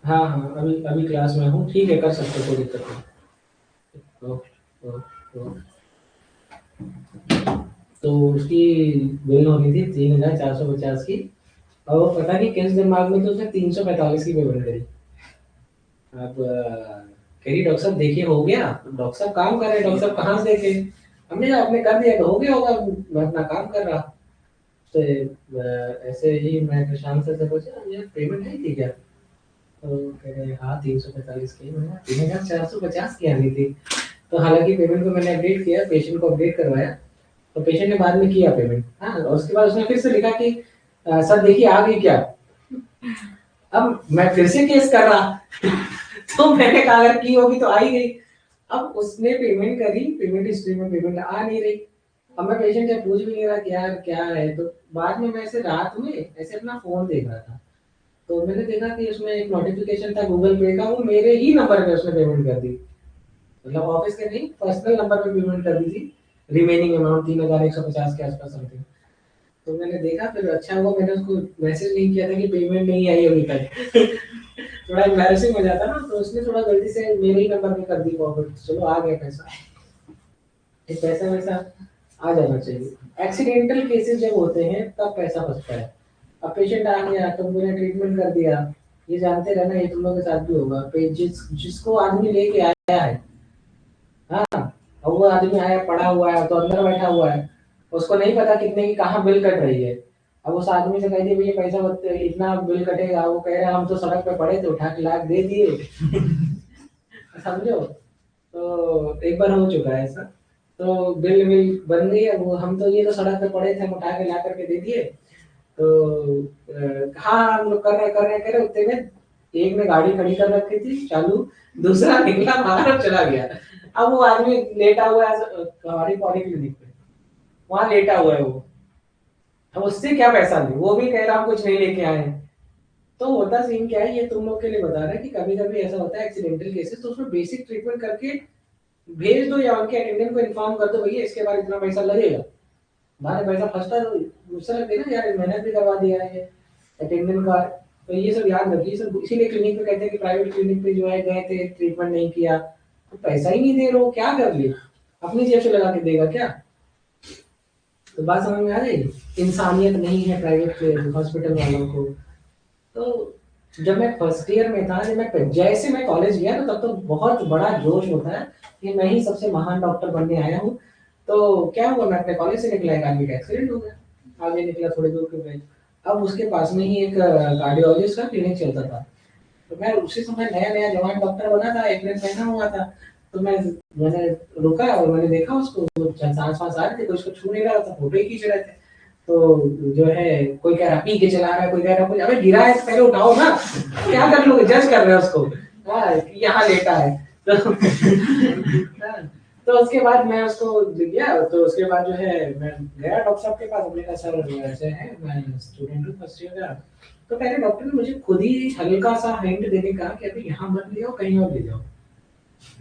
हाँ हाँ अभी अभी क्लास में हूँ, ठीक है, कर सकते हो, कोई दिक्कत नहीं। Okay okay. तो उसकी बिल होनी थी 3,450 की, और वो पता नहीं किस दिमाग में, तो उसने 345 की पेमेंट करी। अब कह रही डॉक्टर साहब देखिए हो गया, डॉक्टर साहब काम कर रहे हैं, डॉक्टर साहब कहाँ से देखे, हमने कहा आपने कर दिया तो हो गया होगा, मैं अपना काम कर रहा। तो ऐसे ही मैं प्रशांत सर से पूछा यार पेमेंट नहीं थी क्या, तो कह रहे हाँ 345 की। मैंने 3,450 की आनी थी। तो हालांकि पेमेंट को मैंने अपडेट किया, पेशेंट को अपडेट करवाया, तो पेशेंट ने बाद में किया पेमेंट, हाँ। और उसके बाद उसने फिर से लिखा कि सर देखिए आ गई क्या। अब मैं फिर से केस कर रहा तो मैंने कहा अगर की होगी तो आई गई। अब उसने पेमेंट करी, पेमेंट हिस्ट्री में पेमेंट आ नहीं रही। अब मैं पेशेंट से पूछ भी नहीं रहा कि यार क्या है, तो बाद में मैं ऐसे रात में ऐसे अपना फोन देख रहा था, तो मैंने देखा कि उसमें एक नोटिफिकेशन था गूगल पे का, वो मेरे ही नंबर पे उसने पेमेंट कर दी, मतलब ऑफिस के नहीं पर्सनल नंबर पे पेमेंट कर दी थी, रिमेनिंग अमाउंट 3,150 के आसपास समथिंग। तो मैंने देखा, फिर अच्छा हुआ मैंने उसको मैसेज नहीं किया था कि पेमेंट नहीं आई अभी तक। थोड़ा एम्बैरेसिंग हो जाता ना, तो उसने थोड़ा गलती से मेरे ही नंबर पे कर दी फॉरवर्ड, चलो आ गया पैसा। ये पैसा वैसा आ जाना चाहिए। एक्सीडेंटल केसेस जब होते हैं तब पैसा फंसता है। अब पेशेंट आ गया, तुमने ट्रीटमेंट कर दिया, ये जानते रहना ये तुम लोग के साथ भी होगा। जिसको आदमी लेके आया है, हाँ, और वो आदमी आया पड़ा हुआ है तो अंदर बैठा हुआ है, उसको नहीं पता कितने की कहाँ बिल कट रही है। अब उस आदमी से कह दिए भैया पैसा इतना बिल कटेगा, वो कह रहा है हम तो सड़क पे पड़े थे उठा के लाख दे दिए। समझो। तो एक बार हो चुका है ऐसा। तो बिल विल बन गई है, वो हम तो ये तो सड़क पे पड़े थे, हम उठा के ला करके दे दिए। तो हाँ हम लोग कर रहे उतने में एक ने गाड़ी खड़ी कर रखी थी चालू, दूसरा निकला बाहर और चला गया। अब वो आदमी लेटा हुआ है हमारी पौड़ी क्लिनिक पे, वहां लेटा हुआ है वो। अब उससे क्या पैसा ले, वो भी कह रहा हम कुछ नहीं लेके आए हैं। तो होता सीन क्या है, ये तुम लोग के लिए बता रहा है कि कभी कभी ऐसा होता है एक्सीडेंटल केसेस, तो उसमें बेसिक ट्रीटमेंट करके भेज दो, या उनके अटेंडेंट को इन्फॉर्म कर दो भैया इसके बाद इतना पैसा लगेगा। हमारे पैसा फंसता तो गुस्सा लगता है ना यार, मेहनत भी करवा दिया है अटेंडेंट का। तो ये सब याद रखिए सब, इसीलिए क्लिनिक पे कहते हैं कि प्राइवेट क्लिनिक पे जो है गए थे ट्रीटमेंट नहीं किया, तो पैसा ही नहीं दे रहे हो, क्या कर लिए, अपनी जेब से लगा के देगा क्या। तो बात समझ में आ जाएगी, इंसानियत नहीं है प्राइवेट हॉस्पिटल वालों को। तो जब मैं फर्स्ट ईयर में था, जैसे मैं कॉलेज गया तो तब तो बहुत बड़ा जोश होता है कि मैं ही सबसे महान डॉक्टर बनने आया हूँ। तो क्या हुआ, मैं अपने कॉलेज से निकला, एक आदमी का एक्सीडेंट हो गया, आगे निकला थोड़ी दूर के बाद। अब उसके पास में ही एक कार्डियोलॉजिस्ट का क्लिनिक चलता था। तो मैं उसी समय नया नया जवान डॉक्टर बना था, एप्रन पहना हुआ था। तो मैंने रुका और मैंने देखा उसको, सांस वास आ रही थी, कोई उसको छू नहीं रहा था, फोटो ही खींच रहे थे। तो जो है कोई कह रहा पी के चला रहा है, कोई कह रहा कुछ, अबे गिरा है तो पहले उठाओ ना, क्या कर लोगे, जज कर रहे हो उसको। हाँ, यहाँ लेटा है। तो हाँ, तो उसके बाद मैं उसको गया, तो उसके बाद जो है मैं गया डॉक्टर साहब के पास, हमने कहा सर ऐसे है, मैं स्टूडेंट हूँ फर्स्ट ईयर का। तो पहले डॉक्टर ने मुझे खुद ही हल्का सा हिंट देने कहा कि अभी यहाँ मत ले जाओ, कहीं और ले जाओ।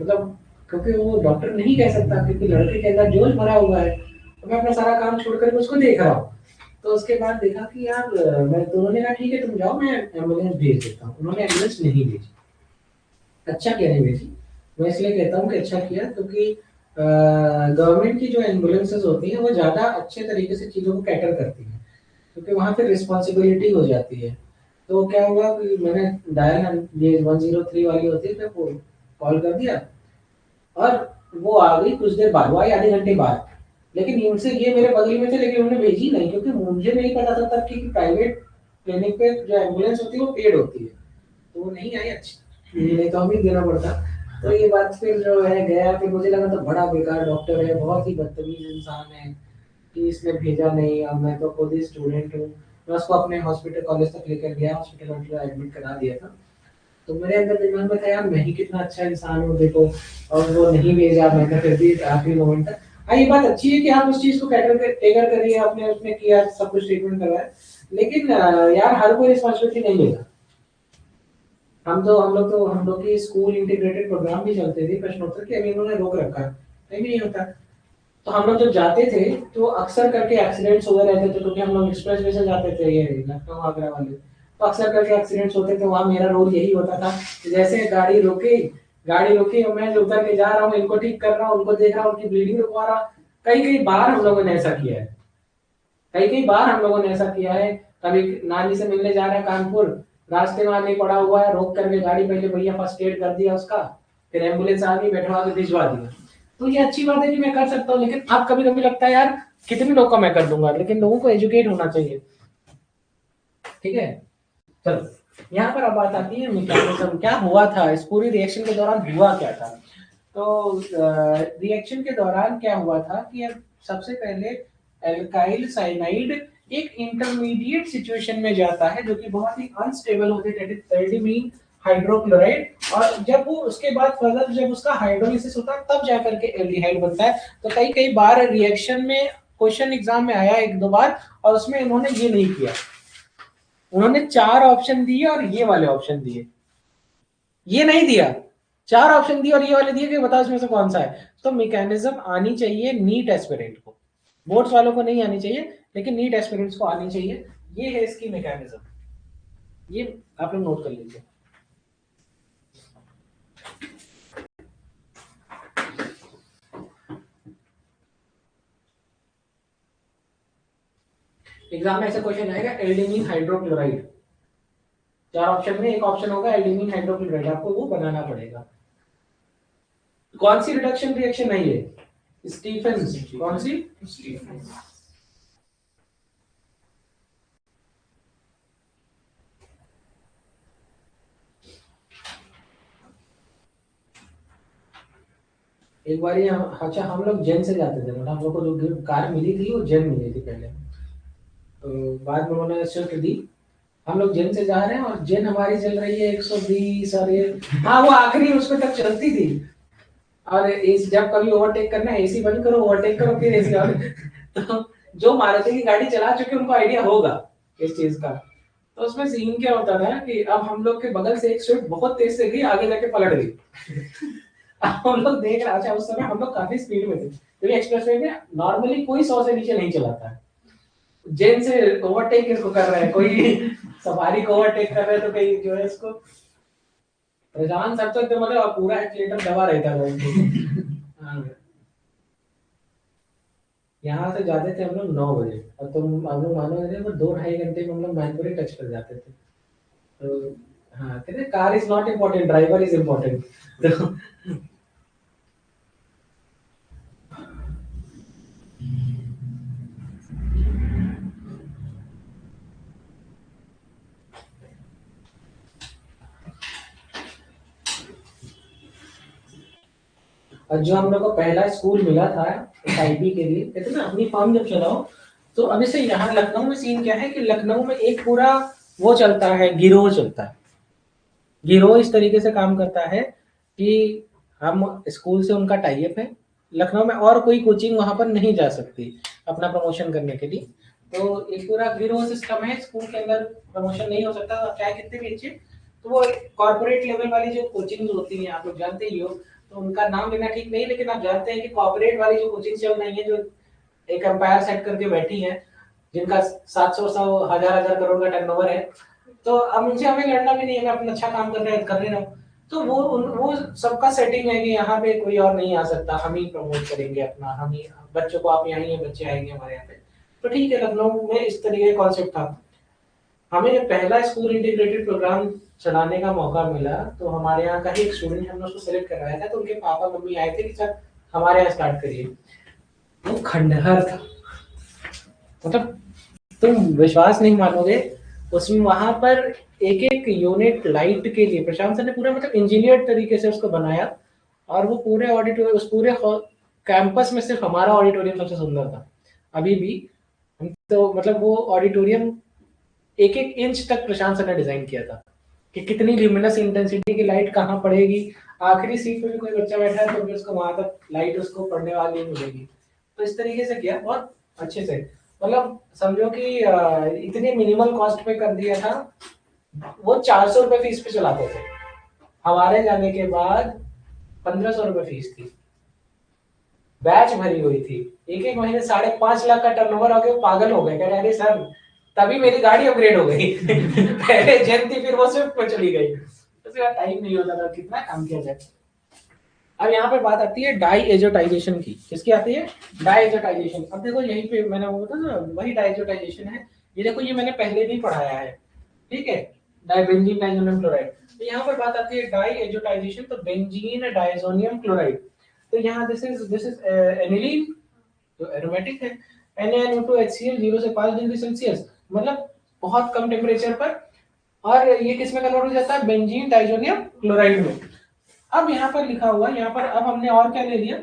मतलब क्योंकि वो डॉक्टर नहीं कह सकता, क्योंकि लड़के के अंदर जोश भरा हुआ है। तो मैं अपना सारा काम छोड़ कर उसको देख रहा हूँ। तो उसके बाद देखा कि यार मैं, तो उन्होंने कहा ठीक है तुम जाओ, मैं एम्बुलेंस भेज देता हूँ। उन्होंने एम्बुलेंस नहीं भेजी। अच्छा किया नहीं भेजी। मैं इसलिए कहता हूँ कि अच्छा किया, क्योंकि गवर्नमेंट की जो एम्बुलेंसेज होती हैं वो ज़्यादा अच्छे तरीके से चीज़ों को कैटर करती हैं, क्योंकि वहाँ पे रिस्पॉन्सिबिलिटी हो जाती है। तो क्या हुआ कि मैंने डायल, ये 103 वाली होती है, तो वो कॉल कर दिया, और वो आ गई कुछ देर बाद, वो आई आधे घंटे बाद। लेकिन इनसे, ये मेरे बगल में थे लेकिन उन्होंने भेजी नहीं, क्योंकि मुझे नहीं पता था तब कि प्राइवेट क्लिनिक पे जो एम्बुलेंस होती है वो पेड होती है। तो वो नहीं आई, अच्छी नहीं तो हमें देना पड़ता। तो ये बात फिर जो है गया, फिर मुझे लगा तो बड़ा बेकार डॉक्टर है, बहुत ही बदतमीज इंसान है कि इसने भेजा नहीं, और मैं तो खुद ही स्टूडेंट हूँ। मैं उसको अपने हॉस्पिटल कॉलेज तक लेकर गया, हॉस्पिटल में एडमिट करा दिया था। तो मेरे अंदर दिमाग में था यार मैं ही कितना अच्छा इंसान हूँ देखो, और वो नहीं भेजा, मैंने फिर भी आखिरी मोमेंट तक। हाँ ये बात अच्छी है कि आप उस चीज को टेकर करिए, आपने उसने किया, सब कुछ ट्रीटमेंट करवाया। लेकिन यार हर कोई रिस्पॉन्सिबिलिटी नहीं लेगा। हम लोग की स्कूल इंटीग्रेटेड प्रोग्राम भी चलते थे प्रश्नोत्तर के, अभी इन्होंने रोक रखा है, कहीं भी नहीं होता। तो हम लोग जब जाते थे तो अक्सर करके एक्सीडेंट्स हुए रहते थे, क्योंकि हम लोग एक्सप्रेस वे से जाते थे, ये लखनऊ आगरा वाले। तो अक्सर करके एक्सीडेंट्स होते थे, वहाँ मेरा रोल यही होता था कि जैसे गाड़ी रुकी और मैं उतर के जा रहा हूँ, इनको ठीक कर रहा हूँ, उनको देख रहा हूँ, उनकी ब्लीडिंग रुकवा रहा। कई कई बार हम लोगों ने ऐसा किया है, कई कई बार हम लोगों ने ऐसा किया है। कभी नानी से मिलने जा रहे हैं कानपुर, रास्ते में आदमी पड़ा हुआ है, रोक करके गाड़ी, पहले भैया फर्स्ट एड कर दिया उसका, फिर एम्बुलेंस आ गई, बैठवा के भिजवा दिया। तो ये अच्छी बात है कि मैं कर सकता हूँ, लेकिन अब कभी कभी लगता है यार कितने लोग का मैं कर दूंगा, लेकिन लोगों को एजुकेट होना चाहिए। ठीक है, चलो यहाँ पर अब बात आती है मैकेनिज्म, क्या हुआ था इस पूरी रिएक्शन के दौरान, हुआ क्या था। तो रिएक्शन के दौरान क्या हुआ था कि अब सबसे पहले एल्काइल साइनाइड एक इंटरमीडिएट सिचुएशन में जाता है, जो कि बहुत ही अनस्टेबल होते हैं, दैट इज एल्डिमीन हाइड्रोक्लोराइड। और जब वो उसके बाद फर्दर जब उसका हाइड्रोलिसिस होता है तब जाकर के एल्डिहाइड बनता है। तो कई कई बार रिएक्शन में क्वेश्चन एग्जाम में आया एक दो बार, और उसमें इन्होंने ये नहीं किया, उन्होंने 4 ऑप्शन दिए और ये वाले ऑप्शन दिए, ये नहीं दिया, 4 ऑप्शन दिए और ये वाले दिए कि बताओ इसमें से कौन सा है। तो मैकेनिज्म आनी चाहिए नीट एस्पिरेंट को, बोर्ड्स वालों को नहीं आनी चाहिए, लेकिन नीट एस्पिरेंट्स को आनी चाहिए। ये है इसकी मैकेनिज्म, ये आप लोग नोट कर लीजिए। एग्जाम में ऐसा क्वेश्चन आएगा, एल्डिमीन हाइड्रोक्लोराइड, 4 ऑप्शन में एक ऑप्शन होगा एल्डिमीन हाइड्रोक्लोराइड, आपको वो बनाना पड़ेगा। कौन सी रिडक्शन रिएक्शन है ये? स्टीफेंस। कौन सी? स्टीफेंस। एक बार ये अच्छा हम लोग जेन से जाते थे, मतलब हम लोग को जो कार मिली थी वो जेन मिली थी पहले, तो बाद में उन्होंने स्विफ्ट दी। हम लोग जेन से जा रहे हैं और जेन हमारी चल रही है 120 और ये, हाँ वो आखिरी उसको तक चलती थी। और एसी जब कभी ओवरटेक करना है एसी बंद करो, ओवरटेक करो, फिर एसी ऑन। तो जो मारुति की गाड़ी चला चुके उनको आइडिया होगा इस चीज का। तो उसमें सीन क्या होता था कि अब हम लोग के बगल से एक स्विफ्ट बहुत तेज से गई, आगे जाके पलट गई। अब हम लोग देख रहे थे, उस समय हम लोग काफी स्पीड में थे, क्योंकि एक्सप्रेसवे में नॉर्मली कोई 100 से नीचे नहीं चलाता है। जेन से ओवरटेक इसको कर रहा है, कोई सवारी को ओवरटेक कर रहा है, तो कहीं जो है इसको प्रशांत सर तो एकदम मतलब पूरा एक्सीलेटर दबा रहता था। हाँ। यहाँ से जाते थे हम लोग 9 बजे, और तुम हम लोग मानोगे वो 2-2.5 घंटे में हम लोग मैनपुरी टच कर जाते थे। तो हाँ, कहते car is not important, driver is important. तो और जो हम लोग को पहला स्कूल मिला था आईपी के लिए, कहते ना अपनी फॉर्म जब चलाओ, तो अभी से यहाँ लखनऊ में सीन क्या है कि लखनऊ में एक पूरा वो चलता है, गिरोह चलता है। गिरोह इस तरीके से काम करता है कि हम स्कूल से उनका टाई अप है, लखनऊ में और कोई कोचिंग वहां पर नहीं जा सकती अपना प्रमोशन करने के लिए। तो एक पूरा गिरोह सिस्टम है, स्कूल के अंदर प्रमोशन नहीं हो सकता, चाहे कितने भी अच्छे। तो वो कॉर्पोरेट लेवल वाली जो कोचिंग होती हैं, आप लोग जानते ही हो, तो उनका नाम लेना ठीक नहीं, लेकिन आप जानते हैं कि कॉर्पोरेट वाली जो कोचिंग चल रही है, जो एक एम्पायर सेट करके बैठी है, जिनका 700 हजार हजार करोड़ का टर्नओवर है, तो अब उनसे हमें लड़ना भी नहीं है, मैं अपना अच्छा काम कर रहे रहो। तो वो सबका सेटिंग है कि यहाँ पे कोई और नहीं आ सकता, हम ही प्रमोट करेंगे अपना, हम ही बच्चों को, आप यहाँ ही बच्चे आएंगे हमारे यहाँ पे। तो ठीक है, लखनऊ में इस तरीके का कॉन्सेप्ट था। हमें पहला स्कूल इंटीग्रेटेड प्रोग्राम चलाने का मौका मिला, तो हमारे यहाँ का ही एक स्टूडेंट हमने उसको सेलेक्ट करवाया था, तो उनके पापा मम्मी आए थे कि सर हमारे यहाँ स्टार्ट करिए। वो खंडहर था, मतलब तुम विश्वास नहीं मानोगे, उसमें वहां पर एक एक यूनिट लाइट के लिए प्रशांत सर ने पूरा मतलब इंजीनियर तरीके से उसको बनाया। और वो पूरे ऑडिटोरियम, उस पूरे कैंपस में सिर्फ हमारा ऑडिटोरियम सबसे सुंदर था अभी भी। तो मतलब वो ऑडिटोरियम एक एक इंच तक प्रशांत सर ने डिजाइन किया था कि कितनी ल्यूमिनस इंटेंसिटी की लाइट कहाँ पड़ेगी, आखिरी सीट पे भी कोई बच्चा बैठा है तो भी उसको वहां तक लाइट उसको पड़ने वाली मिलेगी। तो इस तरीके से किया बहुत अच्छे से, मतलब समझो कि इतने मिनिमल कॉस्ट पे कर दिया था। वो 400 रुपए फीस पे चलाते थे, हमारे जाने के बाद 1500 रुपए फीस थी, बैच भरी हुई थी, एक एक महीने 5.5 लाख का टर्नओवर हो गया, पागल हो गए, कह रहे अरे सर तभी मेरी गाड़ी अपग्रेड हो गई। पहले जेन थी, फिर वो स्विफ्ट पे चली गई, उसके बाद टाइम नहीं होता था, कितना काम किया जाए। अब यहाँ पे बात आती है डाई एजोटाइजेशन की, किसकी आती है? Diazotisation. अब देखो यहीं पे मैंने वो था ना, वही डाई एजोटाइजेशन है। ये देखो ये मैंने पहले भी पढ़ाया है, ठीक है, डाइबेंजीन डाइजोनियम क्लोराइड। तो यहाँ पर बात आती है डाई एजोटाइजेशन, तो बेंजीन डाइजोनियम क्लोराइड। तो यहाँ दिस इज एनिलीन, जो एरोमेटिक है, NaN2HCl 0 से 5 डिग्री सेल्सियस, मतलब बहुत कम टेम्परेचर पर। और ये किस में कन्वर्ट हो जाता है? बेंजीन डाइजोनियम क्लोराइड में। अब यहाँ पर लिखा हुआ, यहाँ पर अब हमने और क्या ले लिया,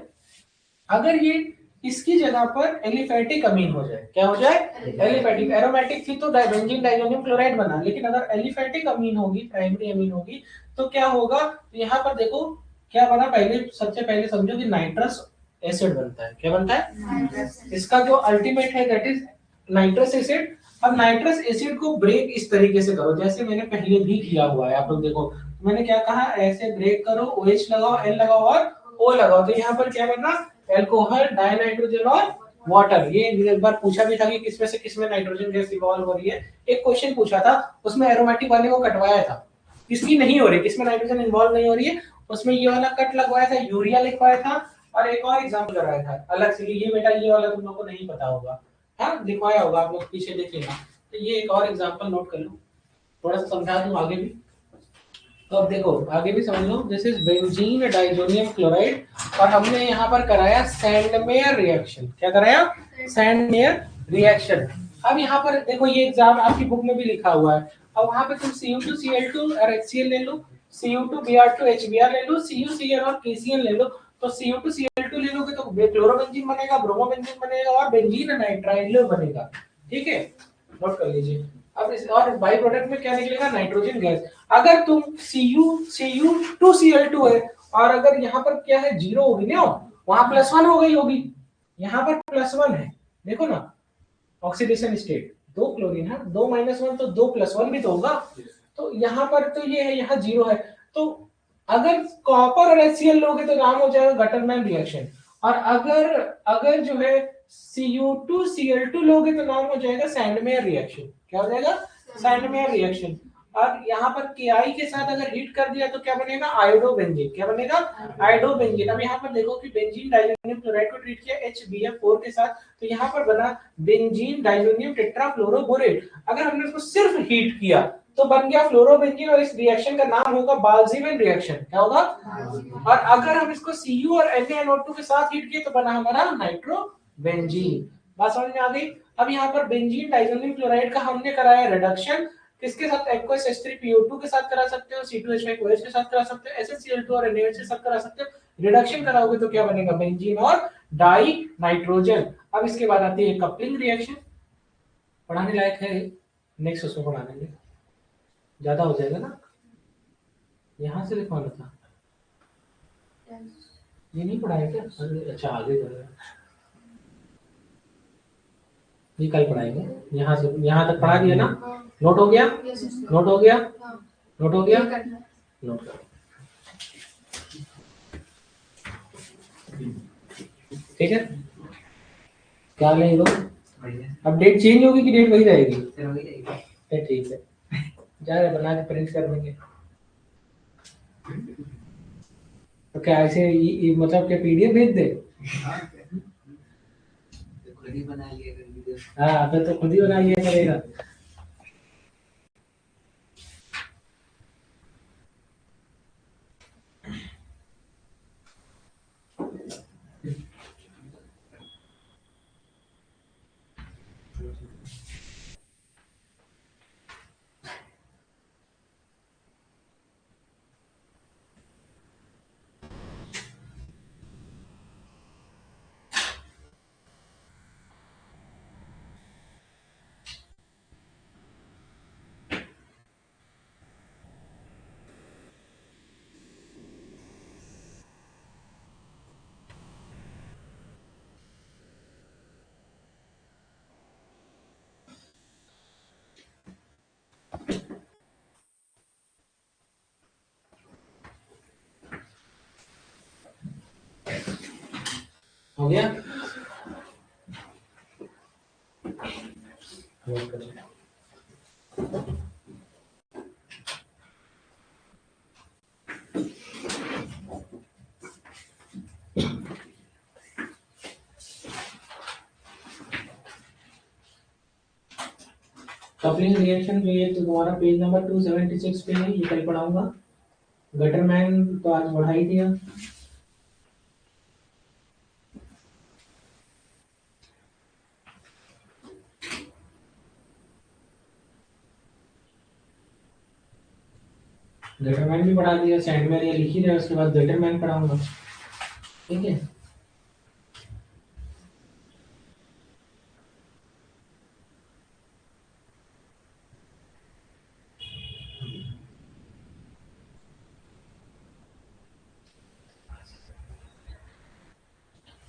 अगर ये इसकी जगह पर एलिफेटिक अमीन हो जाए, क्या हो जाए? एलिफेटिक। एरोमेटिक थी तो बेंजीन डाइजोनियम क्लोराइड बना, लेकिन अगर एलिफेटिक अमीन होगी, प्राइमरी अमीन होगी, तो क्या होगा? यहाँ पर देखो क्या बना, पहले सबसे पहले समझो कि नाइट्रस एसिड बनता है। क्या बनता है? इसका जो अल्टीमेट है दैट इज नाइट्रस एसिड। अब नाइट्रस एसिड को ब्रेक इस तरीके से करो जैसे मैंने पहले भी किया हुआ है, आप लोग देखो मैंने क्या कहा, ऐसे ब्रेक करो, OH लगाओ, L लगाओ और O लगाओ, तो यहाँ पर क्या बना? एल्कोहल डाइनाइट्रोजन और वाटर, ये एक बार पूछा भी था कि किसमें से किसमें नाइट्रोजन गैस इवॉल्व हो रही है। एक क्वेश्चन पूछा था, उसमें एरोमेटिक वाले को कटवाया था, किसकी नहीं हो रही, किसमें नाइट्रोजन इन्वॉल्व नहीं हो रही है, उसमें ये वाला कट लगवाया था, यूरिया लिखवाया था। और एक और एग्जांपल कराया था अलग से, ये बेटा ये वाला तुम लोग को नहीं पता होगा, हाँ लिखवाया होगा, आप लोग पीछे देख लेना। तो ये एक और एग्जांपल नोट कर लो, थोड़ा सा समझा दूं आगे भी। तो अब देखो आगे भी समझ लो, this is benzene diazonium chloride, और हमने यहाँ पर कराया सैंडमेयर रिएक्शन। क्या कराया? Sandmeyer reaction. अब यहाँ पर देखो, ये एग्जाम आपकी बुक में भी लिखा हुआ है। अब वहाँ पे तुम Cu2Cl2 और HCl ले लो, Cu2Br2 HBr ले लो, CuCl और KCl ले लो। तो Cu2Cl2 ले लोगे तो क्लोरोबेंजीन बनेगा, ब्रोमोबेंजीन बनेगा और बेंजीन नाइट्राइल बनेगा। ठीक है, नोट कर लीजिए। अब इस और बाई प्रोडक्ट में क्या निकलेगा? Nitrogen gas. अगर तुम Cu2Cl2 है और अगर यहाँ पर क्या है, जीरो होगी ना, वहां +1 हो गई होगी, यहाँ पर +1 है, देखो ना ऑक्सीडेशन स्टेट, 2 क्लोरीन है, 2 -1 तो 2 +1 भी तो होगा। तो यहाँ पर तो ये है, यहाँ जीरो है। तो अगर कॉपर और HCl लोगे तो नाम हो जाएगा गटरमैन रिएक्शन, और अगर अगर जो है Cu2Cl2 लोगे तो नाम हो जाएगा सैंडमेयर रिएक्शन। क्या हो जाएगा? Sandmeyer reaction. और यहाँ पर Ki के साथ अगर हीट कर दिया तो क्या बनेगा? आयोडोबेंजीन। क्या बनेगा? आयोडोबेंजीन। अब यहाँ पर देखो कि बेंजीन डाइजोनियम क्लोराइड को ट्रीट किया HBF4 के साथ, तो यहाँ पर बना बेंजीन डाइजोनियम टेट्राफ्लोरोबोरेट। अगर हमने उसको सिर्फ हीट किया तो बन गया फ्लोरोबेंजीन, और इस रिएक्शन का नाम होगा बाल्जीमैन रिएक्शन। क्या होगा? और अगर हम इसको Cu और NaNO2 के साथ हीट किए तो बना हमारा नाइट्रोबेंजीन। बात समझ में आ गई? अब यहाँ पर बेंजीन डाइजोनियम क्लोराइड का हमने कराया रिडक्शन, किसके साथ? एक्वस H3PO2 के साथ करा सकते हो, C2H5OH के साथ करा सकते हो, SnCl2 और NaOH के साथ करा सकते हो। रिडक्शन कराओगे तो क्या बनेगा? बेंजीन और डाई नाइट्रोजन। अब इसके बाद आती है कपलिंग रिएक्शन, पढ़ाने लायक है, नेक्स्ट उसको पढ़ा देंगे, ज्यादा हो जाएगा ना। यहाँ से लिखवाना था, ये नहीं पढ़ाया क्या? अच्छा आगे करेगा, ये कल पढ़ाएंगे। यहाँ से यहाँ तक पढ़ा दिया ना? नोट हो गया? नोट हो गया? नोट हो गया? नोट करो, ठीक है। क्या ले लो, अब डेट चेंज होगी कि डेट वही रहेगी? ठीक है, जा रहे बना के प्रिंट कर देंगे। तो क्या ऐसे मतलब क्या PDF भेज दे? खुद ही बना लिया। हाँ तो खुद ही बना लिया करेगा। हो गया? कपलिंग रिएक्शन जो है तो तुम्हारा पेज नंबर 276 पे है, ये कल पढ़ाऊंगा। गटरमैन तो आज बढ़ा ही दिया। गटरमैन भी पढ़ा दिया, सैंडमैन ये लिख ही रहे, उसके बाद गटरमैन पढ़ाऊंगा, ठीक है।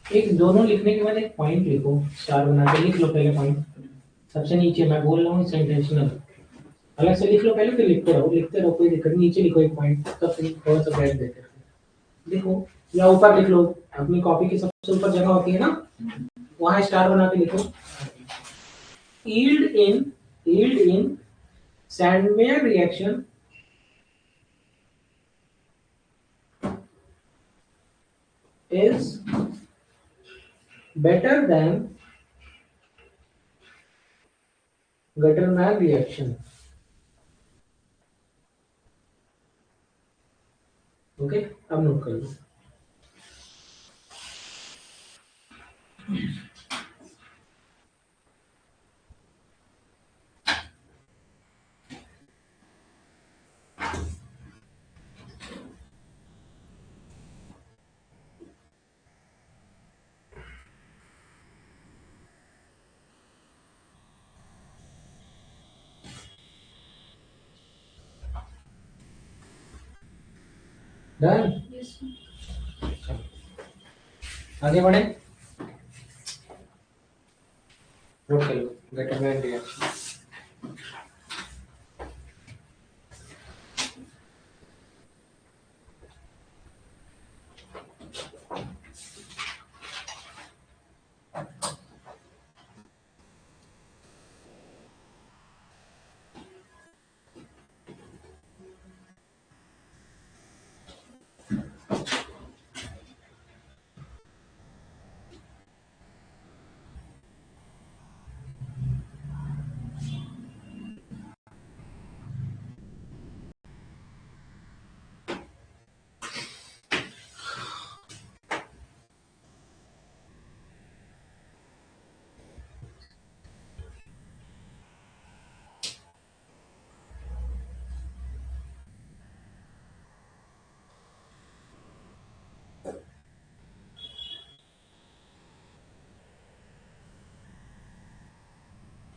एक दोनों लिखने के बाद एक पॉइंट लिखो, स्टार बना के लिख लो पहले पॉइंट, सबसे नीचे मैं बोल रहा हूँ, इट्स इंटेंशनल। अलग से लिख लो पहले, फिर लिखते रहो, कोई दिक्कत, नीचे लिखो एक पॉइंट, तब फिर थोड़ा सा गैप देते रहो। देखो या ऊपर लिख लो, अपनी कॉपी की सबसे ऊपर जगह होती है ना, वहां स्टार बना के लिखो। yield in Sandmeyer reaction is better than Gutermann reaction. Okay, अब नोट कर लो। डन, आगे बढ़े, नोट कर लो गुटरमैन रिएक्शन।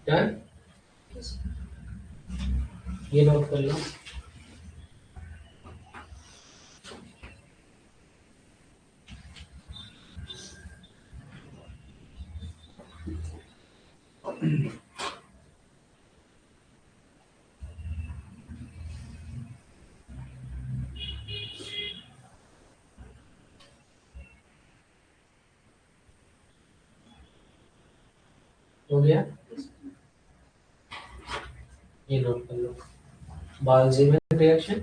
डन, ये नोट कर लो। हो गया, ये नोट कर लो। बाल्ज़िमन रिएक्शन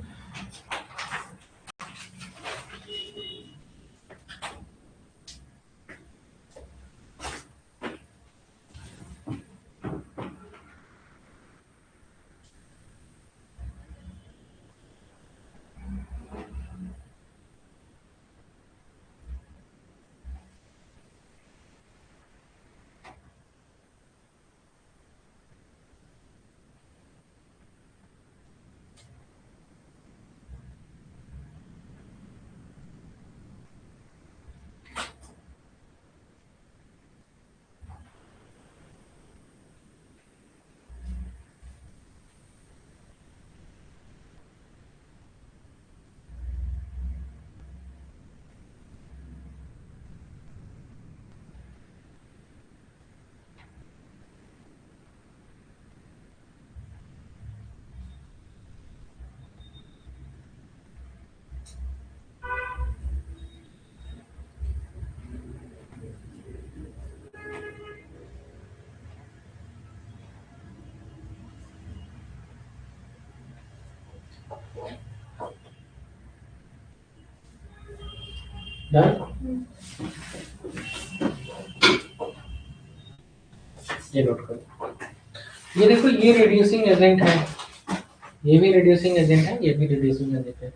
डन, ये नोट करो। ये देखो, ये रिड्यूसिंग एजेंट है, ये भी रिड्यूसिंग एजेंट है, ये भी रिड्यूसिंग एजेंट है।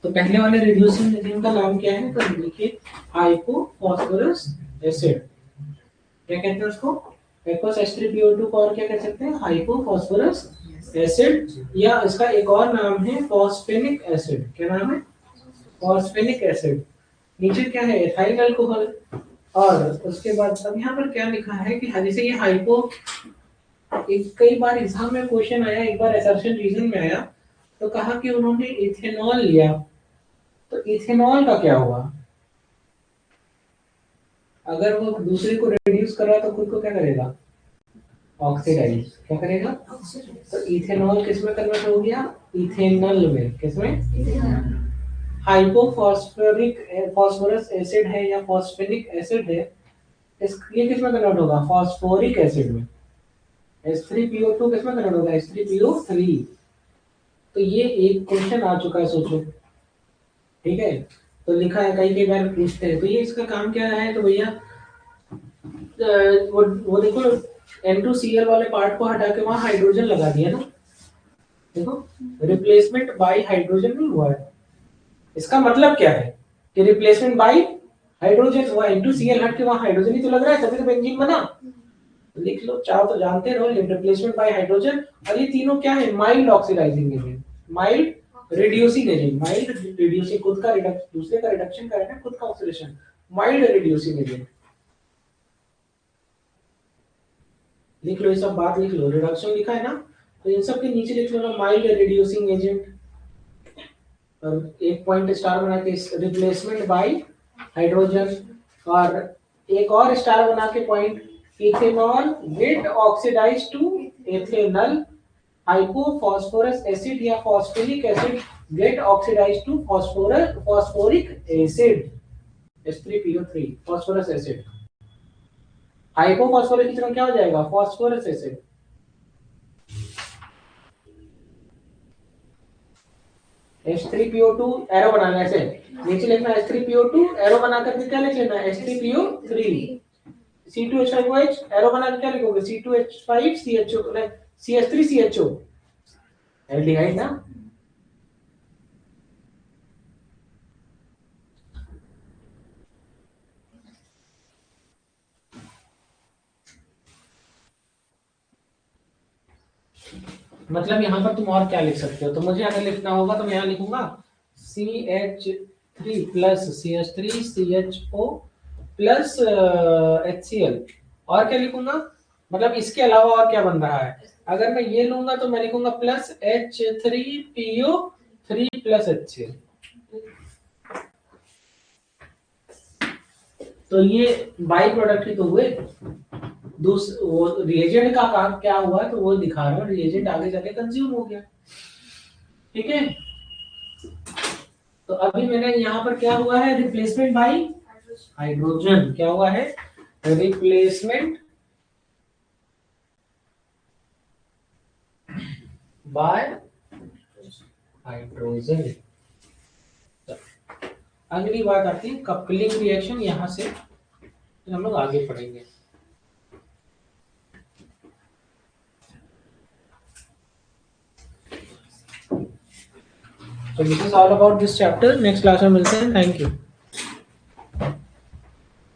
तो पहले वाले रिड्यूसिंग एजेंट का नाम क्या है, तो देखिए हाइपोफॉस्फोरस एसिड। क्या कहते हैं उसको, एक्वस H3PO2 को और क्या कह सकते हैं, हाइपोफॉस्फोरस एसिड, या इसका एक और नाम है फॉस्फेनिक एसिड। क्या नाम है, फॉस्फेनिक एसिड। नीचे क्या है, एथाइल अल्कोहल। और उसके बाद अब यहाँ पर क्या लिखा है कि जैसे ये हाइपो, एक कई बार एग्जाम में क्वेश्चन आया, एक बार असर्शन रीजन में आया, तो कहा कि उन्होंने इथेनॉल लिया, तो इथेनॉल का क्या हुआ, अगर वो दूसरे को रिड्यूस कर रहा तो खुद को क्या करेगा, ऑक्सीडाइज। क्या करेगा, तो इथेनॉल किस में कन्वर्ट हो गया, इथेनॉल में। किसमें, हाइपोफॉस्फोरिक फॉस्फोरस एसिड है या फॉस्फेरिक एसिड है, इस ये किस में कन्वर्ट होगा? फॉस्फोरिक एसिड में। H3PO2 किस में कन्वर्ट होगा? H3PO3। तो ये एक क्वेश्चन आ चुका है, सोचो। ठीक है, तो लिखा है, कई कई बार पूछते हैं। तो ये इसका काम क्या है? तो भैया वो देखो, N2Cl वाले पार्ट को हटा के वहां हाइड्रोजन लगा दिया ना। देखो, रिप्लेसमेंट बाय हाइड्रोजन नहीं हुआ है। इसका मतलब क्या है कि रिप्लेसमेंट बाय हाइड्रोजन हुआ। N2Cl हट के वहां हाइड्रोजन ही तो लग रहा है, तभी तो बेंजीन बना। लिख लो, चाहो तो जानते रहो, रिप्लेसमेंट बाय हाइड्रोजन। और ये तीनों क्या है? Mild oxidising agent, mild reducing agent. Mild reducing, खुद का रिडक्शन, दूसरे का रिडक्शन करेगा, खुद का ऑक्सीडेशन। माइल्ड रिड्यूसिंग एजेंट लिख लो, ये सब बात लिख लो। रिडक्शन लिखा है ना, तो इन सब के नीचे लिख लो ना, माइल्ड रिड्यूसिंग एजेंट। और एक पॉइंट स्टार बना के रिप्लेसमेंट बाय हाइड्रोजन। और एक और स्टार बना के point, ethanol get oxidise to ethanal. Hypophosphorous acid या phosphoric acid get oxidise to phosphoric acid, H3PO3 phosphorous acid. Hypophosphoric की तरह क्या हो जाएगा? Phosphorous acid. H3PO2 एरो बनाना है, ऐसे नीचे लिखना है H3PO2 एरो बना करके क्या लिख लेना है? H3PO3। C2H5OH एरो बना के क्या लिखोगे? C2H5CHO, CH3CHO, एल्डिहाइड ना। मतलब यहाँ पर तुम और क्या लिख सकते हो? तो मुझे अगर लिखना होगा तो मैं यहाँ लिखूंगा CH3 plus CH3CHO plus HCl। और क्या लिखूंगा? मतलब इसके अलावा और क्या बन रहा है? अगर मैं ये लूंगा तो मैं लिखूंगा प्लस H3PO3 प्लस HCl। तो ये बाई प्रोडक्ट ही तो हुए। वो रिएजेंट का काम क्या हुआ, तो वो दिखा रहा हूँ, रिएजेंट आगे जाके कंज्यूम हो गया। ठीक है, तो अभी मैंने यहाँ पर क्या हुआ है? Replacement bye hydrogen. क्या हुआ है? Replacement bye hydrogen. अगली बात आती है कपलिंग रिएक्शन, यहां से हम लोग आगे पढ़ेंगे। So this is all about this chapter. Next class में मिलते हैं। Thank you.